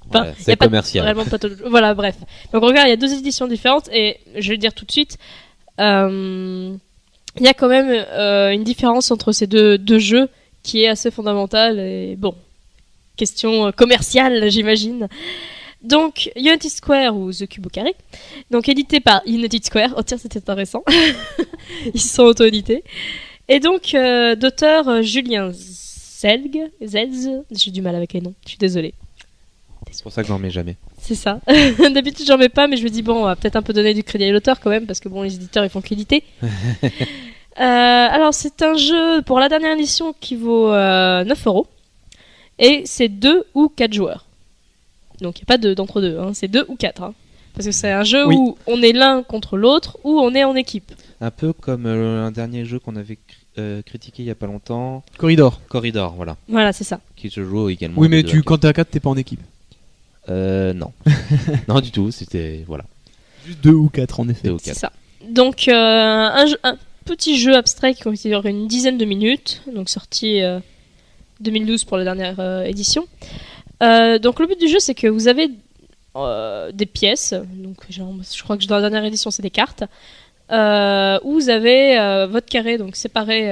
Enfin, Ouais, y a c'est pas commercial. Vraiment de plateau de jeu. Voilà, bref. Donc regarde, il y a 2 éditions différentes et je vais le dire tout de suite. Il y a quand même une différence entre ces deux jeux qui est assez fondamentale et bon, question commerciale j'imagine. Donc United Square ou The Cube au carré, donc édité par United Square. Oh tiens, c'était intéressant. Ils se sont auto-édités. Et donc d'auteur Julien Zelz, j'ai du mal avec les noms, je suis désolée. C'est pour ça que j'en mets jamais. C'est ça. D'habitude, j'en mets pas, mais je me dis, bon, on va peut-être un peu donner du crédit à l'auteur quand même, parce que bon, les éditeurs, ils font qu'éditer. Alors, c'est un jeu pour la dernière édition qui vaut 9 €. Et c'est 2 ou 4 joueurs. Donc, il n'y a pas d'entre-deux, hein. C'est 2 ou 4. Hein. Parce que c'est un jeu Oui. où on est l'un contre l'autre, ou on est en équipe. Un peu comme un dernier jeu qu'on avait critiqué il y a pas longtemps, Corridor. Corridor, voilà, Voilà, c'est ça. qui se joue également. Oui, mais de deux à quand t'es à 4, t'es pas en équipe. non. Non, du tout, c'était. Voilà. Juste 2 ou 4 en effet. Deux ou C'est quatre. ça. Donc, un petit jeu abstrait qui dure une dizaine de minutes, donc sorti 2012 pour la dernière édition. Donc, le but du jeu, c'est que vous avez des pièces. Donc, je crois que dans la dernière édition, c'est des cartes. Où vous avez votre carré donc séparé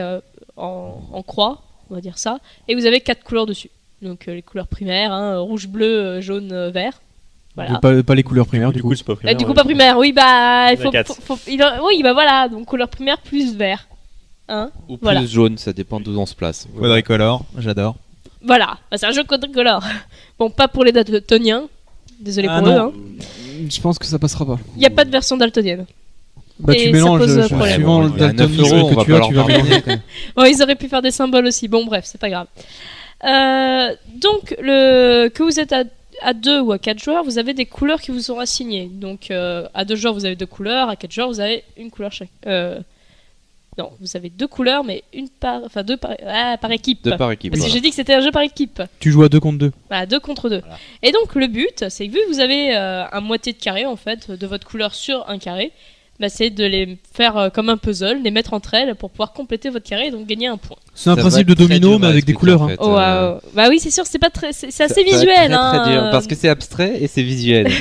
en croix, on va dire ça. Et vous avez 4 couleurs dessus. Donc, les couleurs primaires, hein, rouge, bleu, jaune, vert. Voilà. Pas les couleurs primaires, Du coup, c'est pas primaire. Du coup, pas primaire. Oui, bah, il Il y en a quatre. oui, bah voilà. Donc, couleur primaire plus vert. Hein, Ou plus voilà. jaune, ça dépend d'où on se place. Quadricolore, j'adore. Voilà. Bah, c'est un jeu quadricolore. Bon, pas pour les daltoniens. Désolé Ah pour non. eux. Hein. Je pense que ça passera pas. Il n'y a pas de version daltonienne. Bah, Et tu ça mélanges pose problème. suivant Bon, le il y a 9 daltonisme euros, on que va tu pas as, leur tu vas parler. mélanger. Bon, ils auraient pu faire des symboles aussi. Bon, bref, c'est pas grave. Donc, que vous êtes à 2 ou à 4 joueurs, vous avez des couleurs qui vous sont assignées. Donc, à 2 joueurs, vous avez 2 couleurs. À 4 joueurs, vous avez une couleur chaque. Non, vous avez 2 couleurs, mais deux par équipe. Deux par équipe. Parce que voilà. j'ai dit que c'était un jeu par équipe. Tu joues à 2 contre 2. Voilà, 2 contre 2. Voilà. Et donc, le but, c'est que vu que vous avez un moitié de carré, en fait, de votre couleur sur un carré, bah, c'est de les faire comme un puzzle, les mettre entre elles pour pouvoir compléter votre carré et donc gagner un point. C'est un Ça principe va de être très domino, dur mais à avec des expliquer, couleurs. en Hein. fait. Oh, waouh. Bah oui, c'est sûr, c'est pas très, c'est Ça assez va être visuel. très, hein. très dur, parce que c'est abstrait et c'est visuel.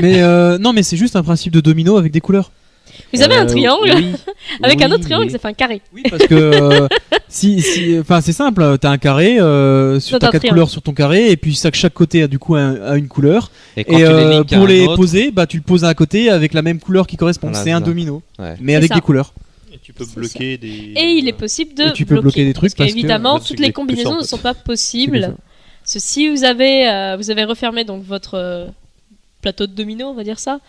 Mais non, mais c'est juste un principe de domino avec des couleurs. Vous avez un triangle oui. avec un Oui, autre triangle, oui. ça fait un carré. Oui, parce que enfin c'est simple, t'as un carré, Dans t'as un 4 triangle. couleurs sur ton carré, et puis chaque côté a du coup a une couleur. Et quand Et tu les links à pour un les autre, poser, bah tu le poses à un côté avec la même couleur qui correspond. Voilà, c'est un ça. domino, Ouais. mais C'est avec ça. des couleurs. Et tu peux C'est bloquer des. Et il est possible de Et tu peux bloquer des trucs parce parce que- qu'évidemment, c'est toutes que les des combinaisons pousseurs, en ne fait. sont pas C'est possibles. ça. Parce que si vous avez refermé donc votre plateau de domino, on va dire ça,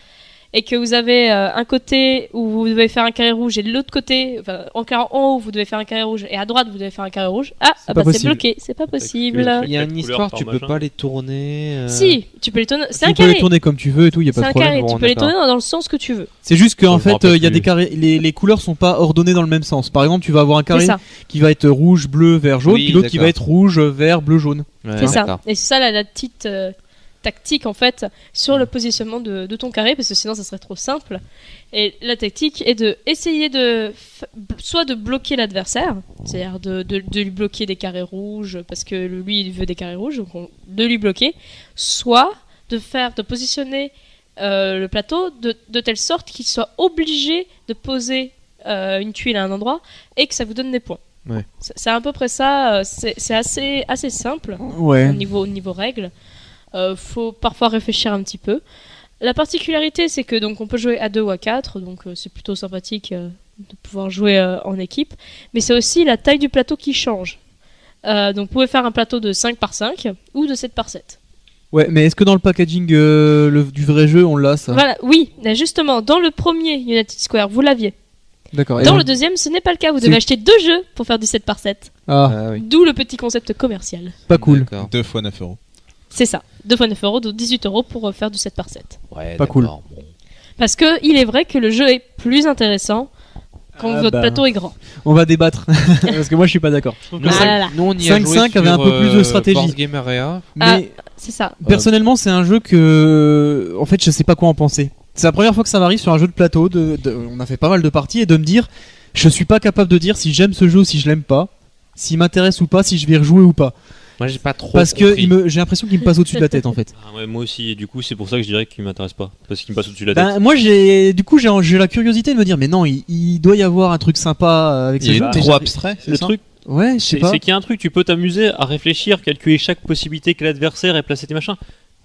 et que vous avez un côté où vous devez faire un carré rouge et de l'autre côté, enfin en haut vous devez faire un carré rouge et à droite vous devez faire un carré rouge, pas c'est possible. bloqué, c'est pas possible. que- Il y a une Quatre histoire, couleurs tu par peux machin. pas les tourner. Si, tu peux les tourner, c'est un Tu peux les carré. tourner comme tu veux et tout, y a C'est pas de un problème. carré, Bon, tu peux les d'accord. tourner dans le sens que tu veux. C'est juste qu'en Je me fait, il y a rappelle des plus. carrés, les couleurs sont pas ordonnées dans le même sens. Par exemple, tu vas avoir un C'est carré ça, qui va être rouge, bleu, vert, jaune, Oui, puis l'autre qui va d'accord. être rouge, vert, bleu, jaune. Ouais, c'est ça. d'accord. Et c'est ça la petite tactique en fait sur le positionnement de ton carré, parce que sinon ça serait trop simple. Et la tactique est de essayer soit de bloquer l'adversaire, c'est-à-dire de lui bloquer des carrés rouges parce que lui il veut des carrés rouges, donc de lui bloquer, soit de positionner le plateau de telle sorte qu'il soit obligé de poser une tuile à un endroit et que ça vous donne des points. Ouais. C'est à peu près ça, c'est assez simple Ouais. au niveau règles. Faut parfois réfléchir un petit peu. La particularité, c'est que donc on peut jouer à 2 ou à 4, donc c'est plutôt sympathique de pouvoir jouer en équipe. Mais c'est aussi la taille du plateau qui change. Donc vous pouvez faire un plateau de 5 par 5 ou de 7 par 7. Ouais, mais est-ce que dans le packaging du vrai jeu, on l'a ça? Voilà, oui, mais justement, dans le premier United Square, vous l'aviez. D'accord. Et Dans dans- le deuxième, ce n'est pas le cas. Vous C'est- devez acheter 2 jeux pour faire du 7 par 7. Ah, Ah oui. D'où le petit concept commercial. pas cool. D'accord. 2 fois 9 euros. C'est ça. 2 fois 9 euros, donc 18 euros pour faire du 7 par 7. Ouais, Pas cool. d'accord. Bon. Parce que il est vrai que le jeu est plus intéressant quand Ah votre bah. plateau est grand. On va débattre parce que moi je suis pas d'accord. Nous, Ah là là. nous, on y a 5-5 joué avait un sur, peu plus de stratégie. Board Game Area. Ah. Mais C'est ça. personnellement, c'est un jeu que, en fait, je sais pas quoi en penser. C'est la première fois que ça m'arrive sur un jeu de plateau. On a fait pas mal de parties et de me dire, je suis pas capable de dire si j'aime ce jeu ou si je l'aime pas, s'il m'intéresse ou pas, si je vais rejouer ou pas. Moi, j'ai pas trop. Parce que compris. j'ai l'impression qu'il me passe au-dessus de la tête en fait. Ah ouais, moi aussi, et du coup, c'est pour ça que je dirais qu'il m'intéresse pas. Parce qu'il me passe au-dessus de la tête. Ben, moi, j'ai la curiosité de me dire, mais non, il doit y avoir un truc sympa avec ce Il jeu. est mais trop j'ai- abstrait, c'est Le ça truc, Ouais, je sais c'est pas. qu'il y a un truc, tu peux t'amuser à réfléchir, calculer chaque possibilité que l'adversaire et placer tes machins.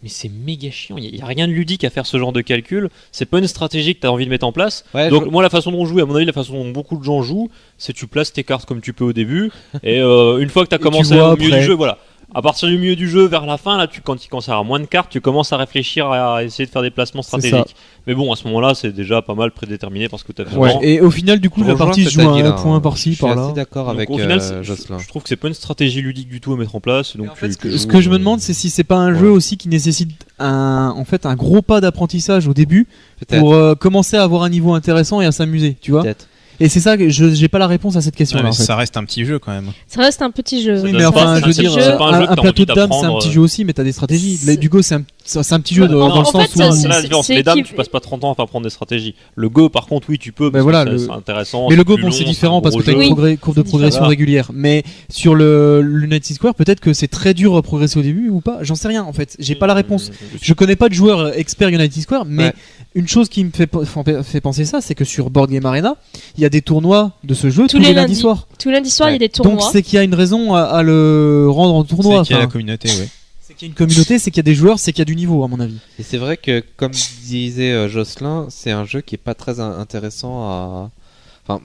Mais c'est méga chiant, il y a rien de ludique à faire ce genre de calcul. C'est pas une stratégie que tu as envie de mettre en place. Ouais, Donc moi la façon dont on joue, à mon avis la façon dont beaucoup de gens jouent, c'est tu places tes cartes comme tu peux au début et une fois que tu as tu commencé vois au milieu après. du jeu, voilà. À partir du milieu du jeu vers la fin, là, quand il commence à avoir moins de cartes, tu commences à réfléchir à essayer de faire des placements C'est stratégiques. Mais bon, à ce moment-là, c'est déjà pas mal prédéterminé parce que tu as fait Ouais. avant. Et au final, du coup, Je la rejoins partie ce se que joue t'as à dit, un là. point par-ci, Je suis par-là. assez d'accord Donc, avec au final, Jocelyn. je trouve que c'est pas une stratégie ludique du tout à mettre en place. Donc En fait, tu ce joues, que je me demande, c'est si c'est pas un ouais. jeu aussi qui nécessite en fait, un gros pas d'apprentissage au début Peut-être. pour commencer à avoir un niveau intéressant et à s'amuser, tu vois. Peut-être. Et c'est ça que j'ai pas la réponse à cette question-là. Ouais, mais en fait. ça reste un petit jeu quand même. Ça reste un petit jeu. Oui, Ça mais donne enfin, pas- je veux c'est dire, pas un jeu que un t'as plateau envie de dames, c'est un d'apprendre, petit jeu aussi, mais t'as des stratégies. C'est- Du go, c'est c'est un petit jeu Non, dans le en sens fait, où. ça, C'est là la différence. c'est Les dames, qui- tu passes pas 30 ans à faire prendre des stratégies. Le Go, par contre, oui, tu peux. Ben Parce voilà, que c'est intéressant. Mais le c'est Go, plus bon, long, c'est un différent parce que gros t'as jeu. une Oui. courbe de C'est progression différent. régulière. Mais sur le United Square, peut-être que c'est très dur à progresser au début ou pas. J'en sais rien en fait. J'ai pas la réponse. Je connais pas de joueur expert United Square, mais Ouais. une chose qui me fait penser ça, c'est que sur Board Game Arena, il y a des tournois de ce jeu tous les les lundis lundis. soirs. Tout lundi soir, il y a Ouais. des Donc tournois. c'est qu'il y a une raison à le rendre en tournoi. C'est qu'il y a la Enfin, communauté, ouais. c'est qu'il y a une communauté, c'est qu'il y a des joueurs, c'est qu'il y a du niveau à mon avis. Et c'est vrai que, comme disait Jocelyn, c'est un jeu qui est pas très intéressant à. Enfin,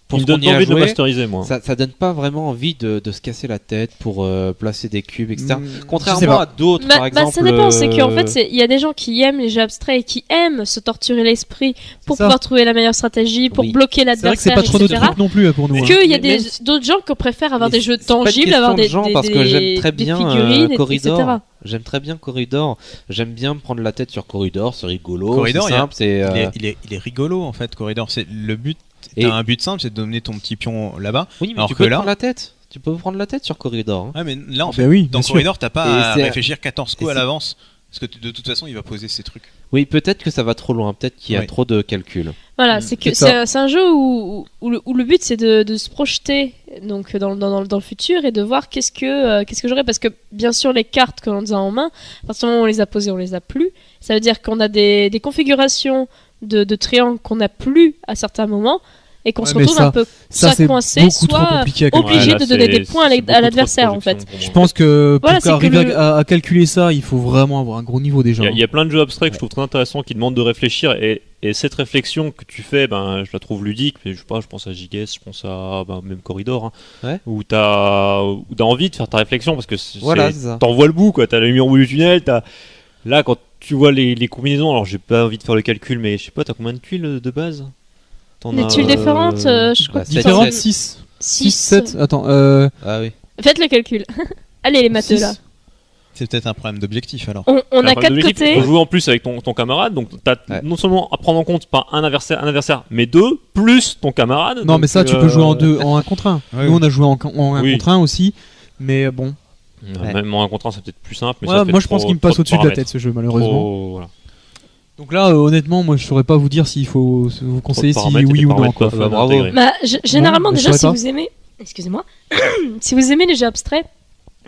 pour Il ce me donne qu'on y pas a envie de le joué, masteriser, moi. ça donne pas vraiment envie de se casser la tête pour placer des cubes, etc. Je sais Contrairement pas. à d'autres, par exemple. ça dépend, c'est qu'en fait, il y a des gens qui aiment les jeux abstraits et qui aiment se torturer l'esprit pour C'est ça. pouvoir trouver la meilleure stratégie, pour Oui. bloquer C'est vrai que c'est l'adversaire, pas trop notre etc. truc non plus pour nous. hein. Qu'il y a Mais d'autres gens qui préfèrent avoir Mais des jeux c'est pas une tangibles, question avoir de des, genre, des, parce que j'aime très des bien figurines, Corridor. etc. J'aime très bien Corridor. J'aime bien me prendre la tête sur Corridor, c'est rigolo, Corridor, c'est il y a- simple, c'est. Il est rigolo en fait, Corridor. C'est le but. Et- T'as un but simple, c'est de donner ton petit pion là-bas. Oui, mais Alors tu que peux là- prendre la tête. Tu peux prendre la tête sur Corridor. hein. Ouais, mais là en Ah fait, bah oui, dans bien sûr. Corridor, t'as pas Et à c'est- réfléchir 14 coups et à c'est- l'avance. Parce que de toute façon, il va poser ses trucs. Oui, peut-être que ça va trop loin, peut-être qu'il y a Oui. trop de calculs. Voilà, c'est que C'est ça. c'est un jeu où le but c'est de se projeter donc dans le futur et de voir qu'est-ce que j'aurai, parce que bien sûr les cartes que l'on a en main, à partir du moment où on les a posées, on les a plus. Ça veut dire qu'on a des configurations de triangles qu'on n'a plus à certains moments et qu'on Ouais, se mais retrouve ça- un peu Ça, soit c'est coincé, beaucoup trop soit compliqué à obligé calculer. de donner des points à l'adversaire, en fait. Je pense que Voilà, pour c'est que arriver le- à calculer ça, il faut vraiment avoir un gros niveau déjà. Il y a plein de jeux abstraits que je trouve très intéressants qui demandent de réfléchir et cette réflexion que tu fais, ben, je la trouve ludique. Mais je sais pas, je pense à Giges, je pense à même Corridor, hein, Ouais. où t'as envie de faire ta réflexion parce que Voilà, c'est ça. t'en vois le bout, quoi. T'as la lumière au bout du tunnel, là quand tu vois les combinaisons. Alors j'ai pas envie de faire le calcul, mais je sais pas, t'as combien de tuiles de base? T'en des as, tuiles différentes. Je crois bah, que sept, Différentes sept. 6, 6, 7, attends, Ah oui. Faites le calcul. Allez les matheux là. C'est peut-être un problème d'objectif alors. On T'as un a problème 4 de l'équipe. côtés. Faut jouer en plus avec ton camarade, donc t'as Ouais. non seulement à prendre en compte pas un adversaire, mais deux plus ton camarade. Non, donc, mais ça, tu peux jouer en 1 contre 1. Ouais, Nous, oui. on a joué en 1 Oui. contre 1 aussi, mais bon. Ouais. Même en un contre un, c'est peut-être plus simple. Mais Voilà, ça fait moi, je pense trop- qu'il me passe trop au-dessus de la paramètres. tête ce jeu, malheureusement. Trop- voilà. Donc là, honnêtement, moi, je saurais pas vous dire s'il faut vous conseiller si paramètres et oui des ou non. paramètres Quoi. pas Bah, fun bravo. intégrés. Bah, généralement, Non, je déjà, saurais si pas. vous aimez, excusez-moi, si vous aimez les jeux abstraits,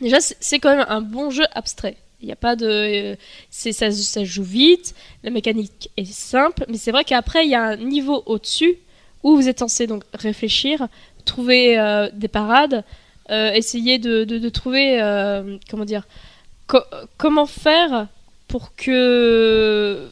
déjà, c'est quand même un bon jeu abstrait. Il n'y a pas de, ça se joue vite, la mécanique est simple, mais c'est vrai qu'après, il y a un niveau au-dessus où vous êtes censé donc réfléchir, trouver des parades, essayer de trouver, comment dire, comment faire pour que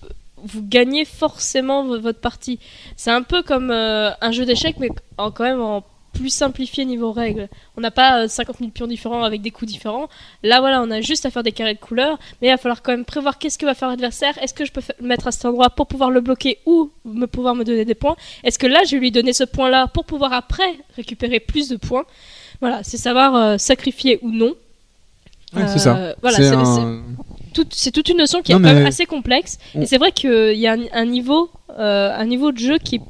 vous gagnez forcément votre partie. C'est un peu comme un jeu d'échecs, mais quand même en plus simplifié niveau règles. On n'a pas 50 000 pions différents avec des coups différents. Là, voilà, on a juste à faire des carrés de couleurs, mais il va falloir quand même prévoir qu'est-ce que va faire l'adversaire. Est-ce que je peux le mettre à cet endroit pour pouvoir le bloquer ou pouvoir me donner des points? Est-ce que là, je vais lui donner ce point-là pour pouvoir après récupérer plus de points? Voilà, c'est savoir sacrifier ou non. Ouais, c'est ça. Voilà, c'est toute une notion qui Non, est quand même mais- assez complexe. On- Et c'est vrai qu'il y a un niveau de jeu qui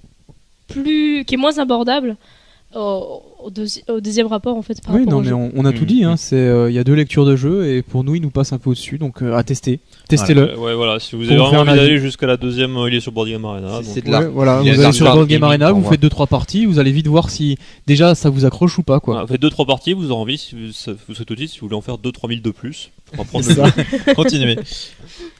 est moins abordable au deuxième rapport en fait. Par Oui, rapport non, au mais jeu. on a tout dit. Hein. Il y a 2 lectures de jeu et pour nous, il nous passe un peu au-dessus. Donc à tester. Testez-le. Ouais, voilà. Si vous Pour avez vous faire vraiment un envie avis. d'aller jusqu'à la deuxième, il est sur Board Game Arena. C'est donc, de l'art. Ouais, voilà, Il y a vous allez de sur l'art Board Game gaming Arena, pour vous moi. faites 2-3 parties, vous allez vite voir si déjà ça vous accroche ou pas. Quoi. Voilà, faites 2-3 parties, vous aurez envie, si vous êtes outil, si vous voulez en faire 2-3 000 de plus. On va prendre C'est le ça. Continuez.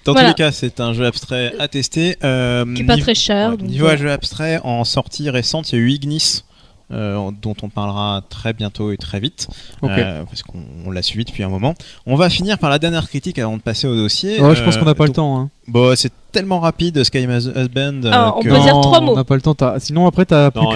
Dans Voilà. tous les cas, c'est un jeu abstrait à tester. Qui est pas très cher. Ouais, donc niveau voilà. jeu abstrait, en sortie récente, il y a eu Ignis, dont on parlera très bientôt et très vite, Ok. parce qu'on l'a suivi depuis un moment. On va finir par la dernière critique avant de passer au dossier. Ouais, je pense qu'on n'a pas le donc, temps. Hein. Bon, c'est tellement rapide, Sky Husband. Alors, on que- peut dire 3 mots. On n'a pas le temps. Sinon après, t'as Non,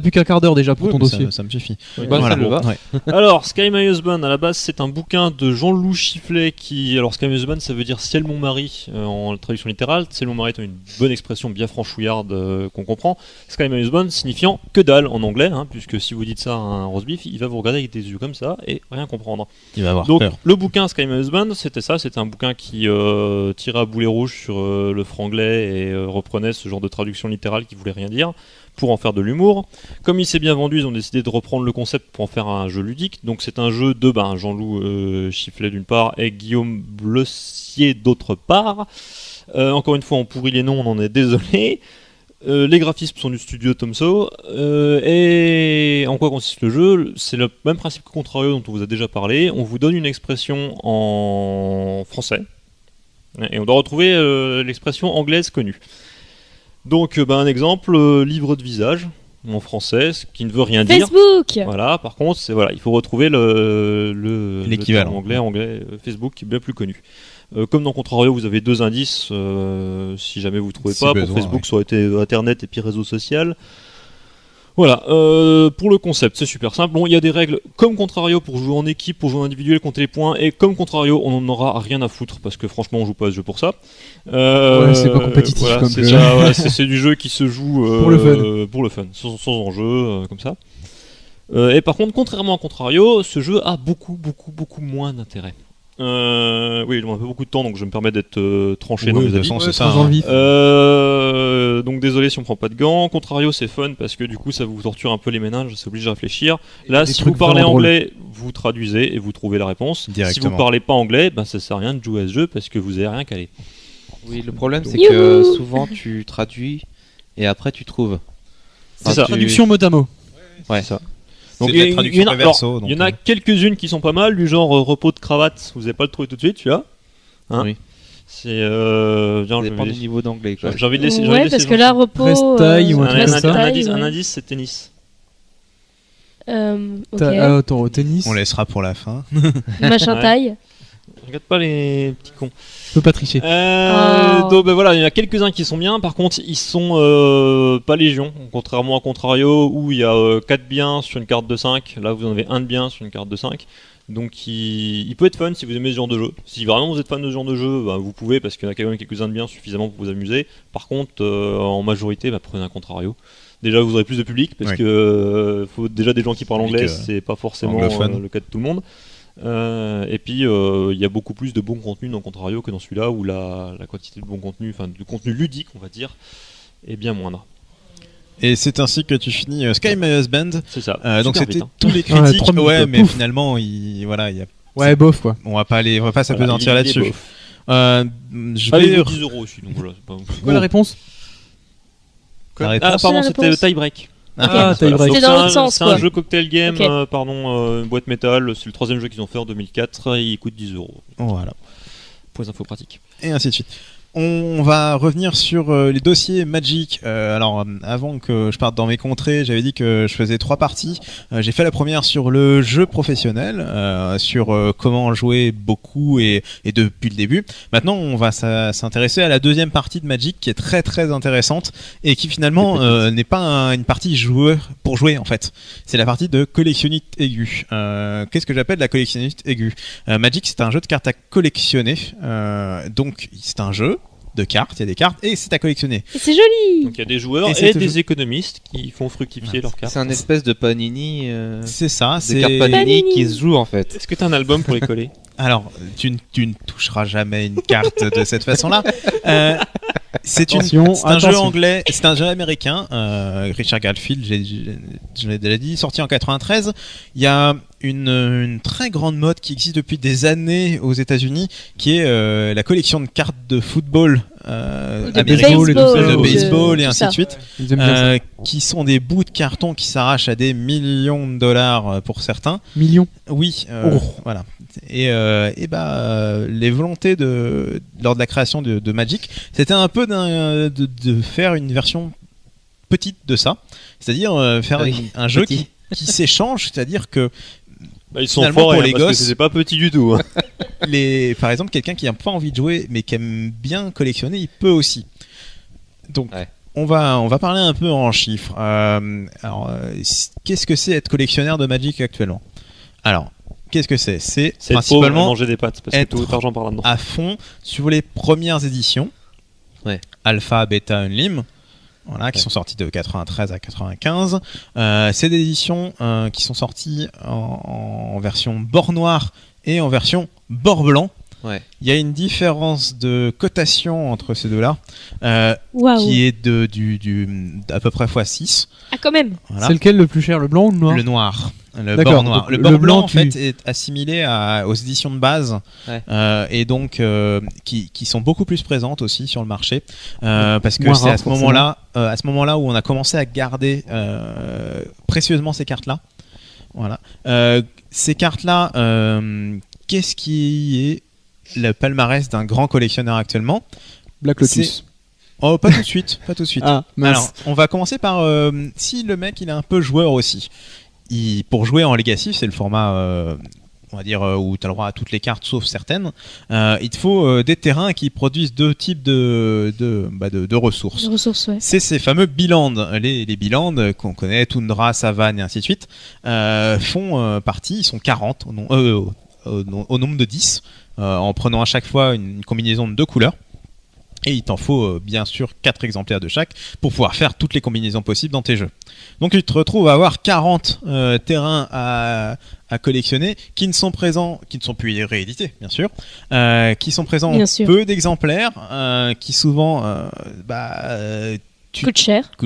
plus qu'un quart d'heure déjà pour Oui, ton mais dossier. ça me suffit. Oui, Bah, Voilà. ça me va. Ouais. Alors, Sky My Husband, à la base, c'est un bouquin de Jean-Loup Chifflet qui. Alors, Sky My Husband, ça veut dire ciel mon mari en traduction littérale. Ciel mon mari étant une bonne expression bien franchouillarde qu'on comprend. Sky My Husband signifiant que dalle en anglais, hein, puisque si vous dites ça à un roast beef, il va vous regarder avec des yeux comme ça et rien comprendre. Il va avoir Donc, peur. le bouquin Sky My Husband, c'était ça. C'était un bouquin qui tirait à boulet rouge sur le franglais et reprenait ce genre de traduction littérale qui voulait rien dire pour en faire de l'humour. Comme il s'est bien vendu, ils ont décidé de reprendre le concept pour en faire un jeu ludique. Donc c'est un jeu de Jean-Loup Chifflet d'une part et Guillaume Blessier d'autre part. Encore une fois, on pourrit les noms, on en est désolé. Les graphismes sont du studio Tomso. Et en quoi consiste le jeu ? C'est le même principe que Contrario dont on vous a déjà parlé. On vous donne une expression en français. Et on doit retrouver l'expression anglaise connue. Donc, un exemple, livre de visage en français, ce qui ne veut rien dire. Facebook. Voilà. Par contre, il faut retrouver l'équivalent le terme anglais Facebook qui est bien plus connu. Comme dans Contrario, vous avez 2 indices si jamais vous ne trouvez pas. Pour Facebook, ça aurait été Internet et puis réseau social. Voilà, pour le concept, c'est super simple. Bon, il y a des règles comme Contrario pour jouer en équipe, pour jouer en individuel, compter les points, et comme Contrario, on n'en aura rien à foutre parce que franchement, on joue pas à ce jeu pour ça. C'est pas compétitif voilà, comme c'est jeu. ça, ouais, c'est du jeu qui se joue Pour le fun. sans enjeu, comme ça. Et par contre, contrairement à Contrario, ce jeu a beaucoup moins d'intérêt. Oui, il m'a un peu beaucoup de temps, donc je me permets d'être tranché dans mes avis. C'est ça. Donc désolé si on prend pas de gants. Contrario, c'est fun parce que du coup ça vous torture un peu les méninges, c'est obligé de réfléchir. Là, si vous parlez anglais, vous traduisez et vous trouvez la réponse. Si vous parlez pas anglais, ça sert à rien de jouer à ce jeu parce que vous avez rien calé. Oui, le problème c'est que souvent tu traduis et après tu trouves. C'est ça. Traduction mot à mot. Ouais, ça. Donc il y en a quelques-unes qui sont pas mal, du genre repos de cravate. Vous n'avez pas le trouvé tout de suite, celui-là. Oui. C'est ça dépend du niveau d'anglais. J'ai envie de laisser. Ouais, parce que là, repos. Reste taille ou un truc comme ça. Un indice, c'est tennis. Ok. Attends, au tennis. On laissera pour la fin. Machin Ouais. taille. Regarde pas les petits cons. Je peux pas tricher. Donc voilà, il y en a quelques-uns qui sont bien. Par contre, ils sont pas légion. Contrairement à Contrario où il y a 4 biens sur une carte de 5. Là, vous en avez un de bien sur une carte de 5. Donc il peut être fun si vous aimez ce genre de jeu. Si vraiment vous êtes fan de ce genre de jeu, vous pouvez parce qu'il y en a quand même quelques-uns de bien suffisamment pour vous amuser. Par contre, en majorité, prenez un Contrario. Déjà, vous aurez plus de public parce que faut déjà des gens qui parlent anglais, c'est pas forcément le cas de tout le monde. Et puis il y a beaucoup plus de bon contenu dans Contrario que dans celui-là où la quantité de bon contenu, enfin du contenu ludique on va dire, est bien moindre. Et c'est ainsi que tu finis Sky My Husband. C'est ça. Donc c'était vite, tous les critiques. Mais finalement Bof quoi. On va pas s'apesantir là-dessus. Je vais 10 € aussi. Donc voilà. C'est Quoi la réponse? La réponse. Pardon, c'était le tie break. tie-break. C'est dans l'autre sens, c'est quoi. un jeu cocktail game, Ok. une boîte métal. C'est le 3e jeu qu'ils ont fait en 2004. Il coûte 10 €. Voilà. Pour les infos pratiques. Et ainsi de suite. On va revenir sur les dossiers Magic. Alors, avant que je parte dans mes contrées, j'avais dit que je faisais 3 parties. J'ai fait la première sur le jeu professionnel, sur comment jouer beaucoup et depuis le début. Maintenant, on va s'intéresser à la deuxième partie de Magic qui est très très intéressante et qui finalement n'est pas une partie joueur pour jouer en fait. C'est la partie de collectionniste aigu. Qu'est-ce que j'appelle la collectionniste aigu ? Magic, c'est un jeu de cartes à collectionner. Donc, c'est un jeu de cartes, il y a des cartes et c'est à collectionner. Et c'est joli. Donc il y a des joueurs Et et des économistes qui font fructifier leurs cartes. C'est un espèce de Panini. C'est ça, Des cartes Panini qui se jouent en fait. Est-ce que tu as un album pour les coller? Alors, tu ne toucheras jamais une carte de cette façon-là. C'est un jeu anglais, c'est un jeu américain. Richard Garfield, je l'ai déjà dit, sorti en 93. Il y a une très grande mode qui existe depuis des années aux États-Unis, qui est la collection de cartes de football de baseball et ainsi ça. de suite, qui sont des bouts de carton qui s'arrachent à des millions de dollars pour certains. Millions. Oui, voilà. Et les volontés lors de la création de Magic, c'était un peu de faire une version petite de ça, c'est-à-dire faire un jeu qui s'échange, c'est-à-dire que ils sont forts pour les parce gosses, que c'est pas petit du tout. par exemple, quelqu'un qui n'a pas envie de jouer mais qui aime bien collectionner, il peut aussi. Donc on va parler un peu en chiffres. Qu'est-ce que c'est être collectionneur de Magic actuellement? Alors, qu'est-ce que c'est? C'est principalement manger des pâtes parce que tout l'argent par là-dedans. À fond sur les premières éditions, Alpha, Beta, Unlim, qui sont sorties de 93 à 95. C'est des éditions qui sont sorties en version bord noir et en version bord blanc. Ouais. Il y a une différence de cotation entre ces deux-là Waouh. qui est d'à peu près x6. Ah, quand même. Voilà. C'est lequel le plus cher, le blanc ou le noir? Le noir. Le D'accord, bord noir. donc Le le bord blanc, blanc, en fait, est assimilé aux éditions de base, Ouais. et donc qui sont beaucoup plus présentes aussi sur le marché, parce que Moins c'est rare, à ce moment-là où on a commencé à garder précieusement ces cartes-là. Voilà. Ces cartes-là, qu'est-ce qui est le palmarès d'un grand collectionneur actuellement? Black Lotus. Oh, pas tout de suite, pas tout de suite. Ah, mince. Alors, on va commencer par si le mec il est un peu joueur aussi. Pour jouer en Legacy, c'est le format, on va dire, où tu as le droit à toutes les cartes sauf certaines. Il te faut des terrains qui produisent deux types de ressources. Les ressources, ouais. C'est ces fameux bilands. Les bilands qu'on connaît, toundra, savane et ainsi de suite, font partie, ils sont 40 au nombre de 10, en prenant à chaque fois une combinaison de 2 couleurs. Et il t'en faut bien sûr 4 exemplaires de chaque pour pouvoir faire toutes les combinaisons possibles dans tes jeux. Donc tu te retrouves à avoir 40 terrains à collectionner qui ne sont plus réédités bien sûr, qui sont présents Bien en sûr. peu d'exemplaires, qui souvent Coûte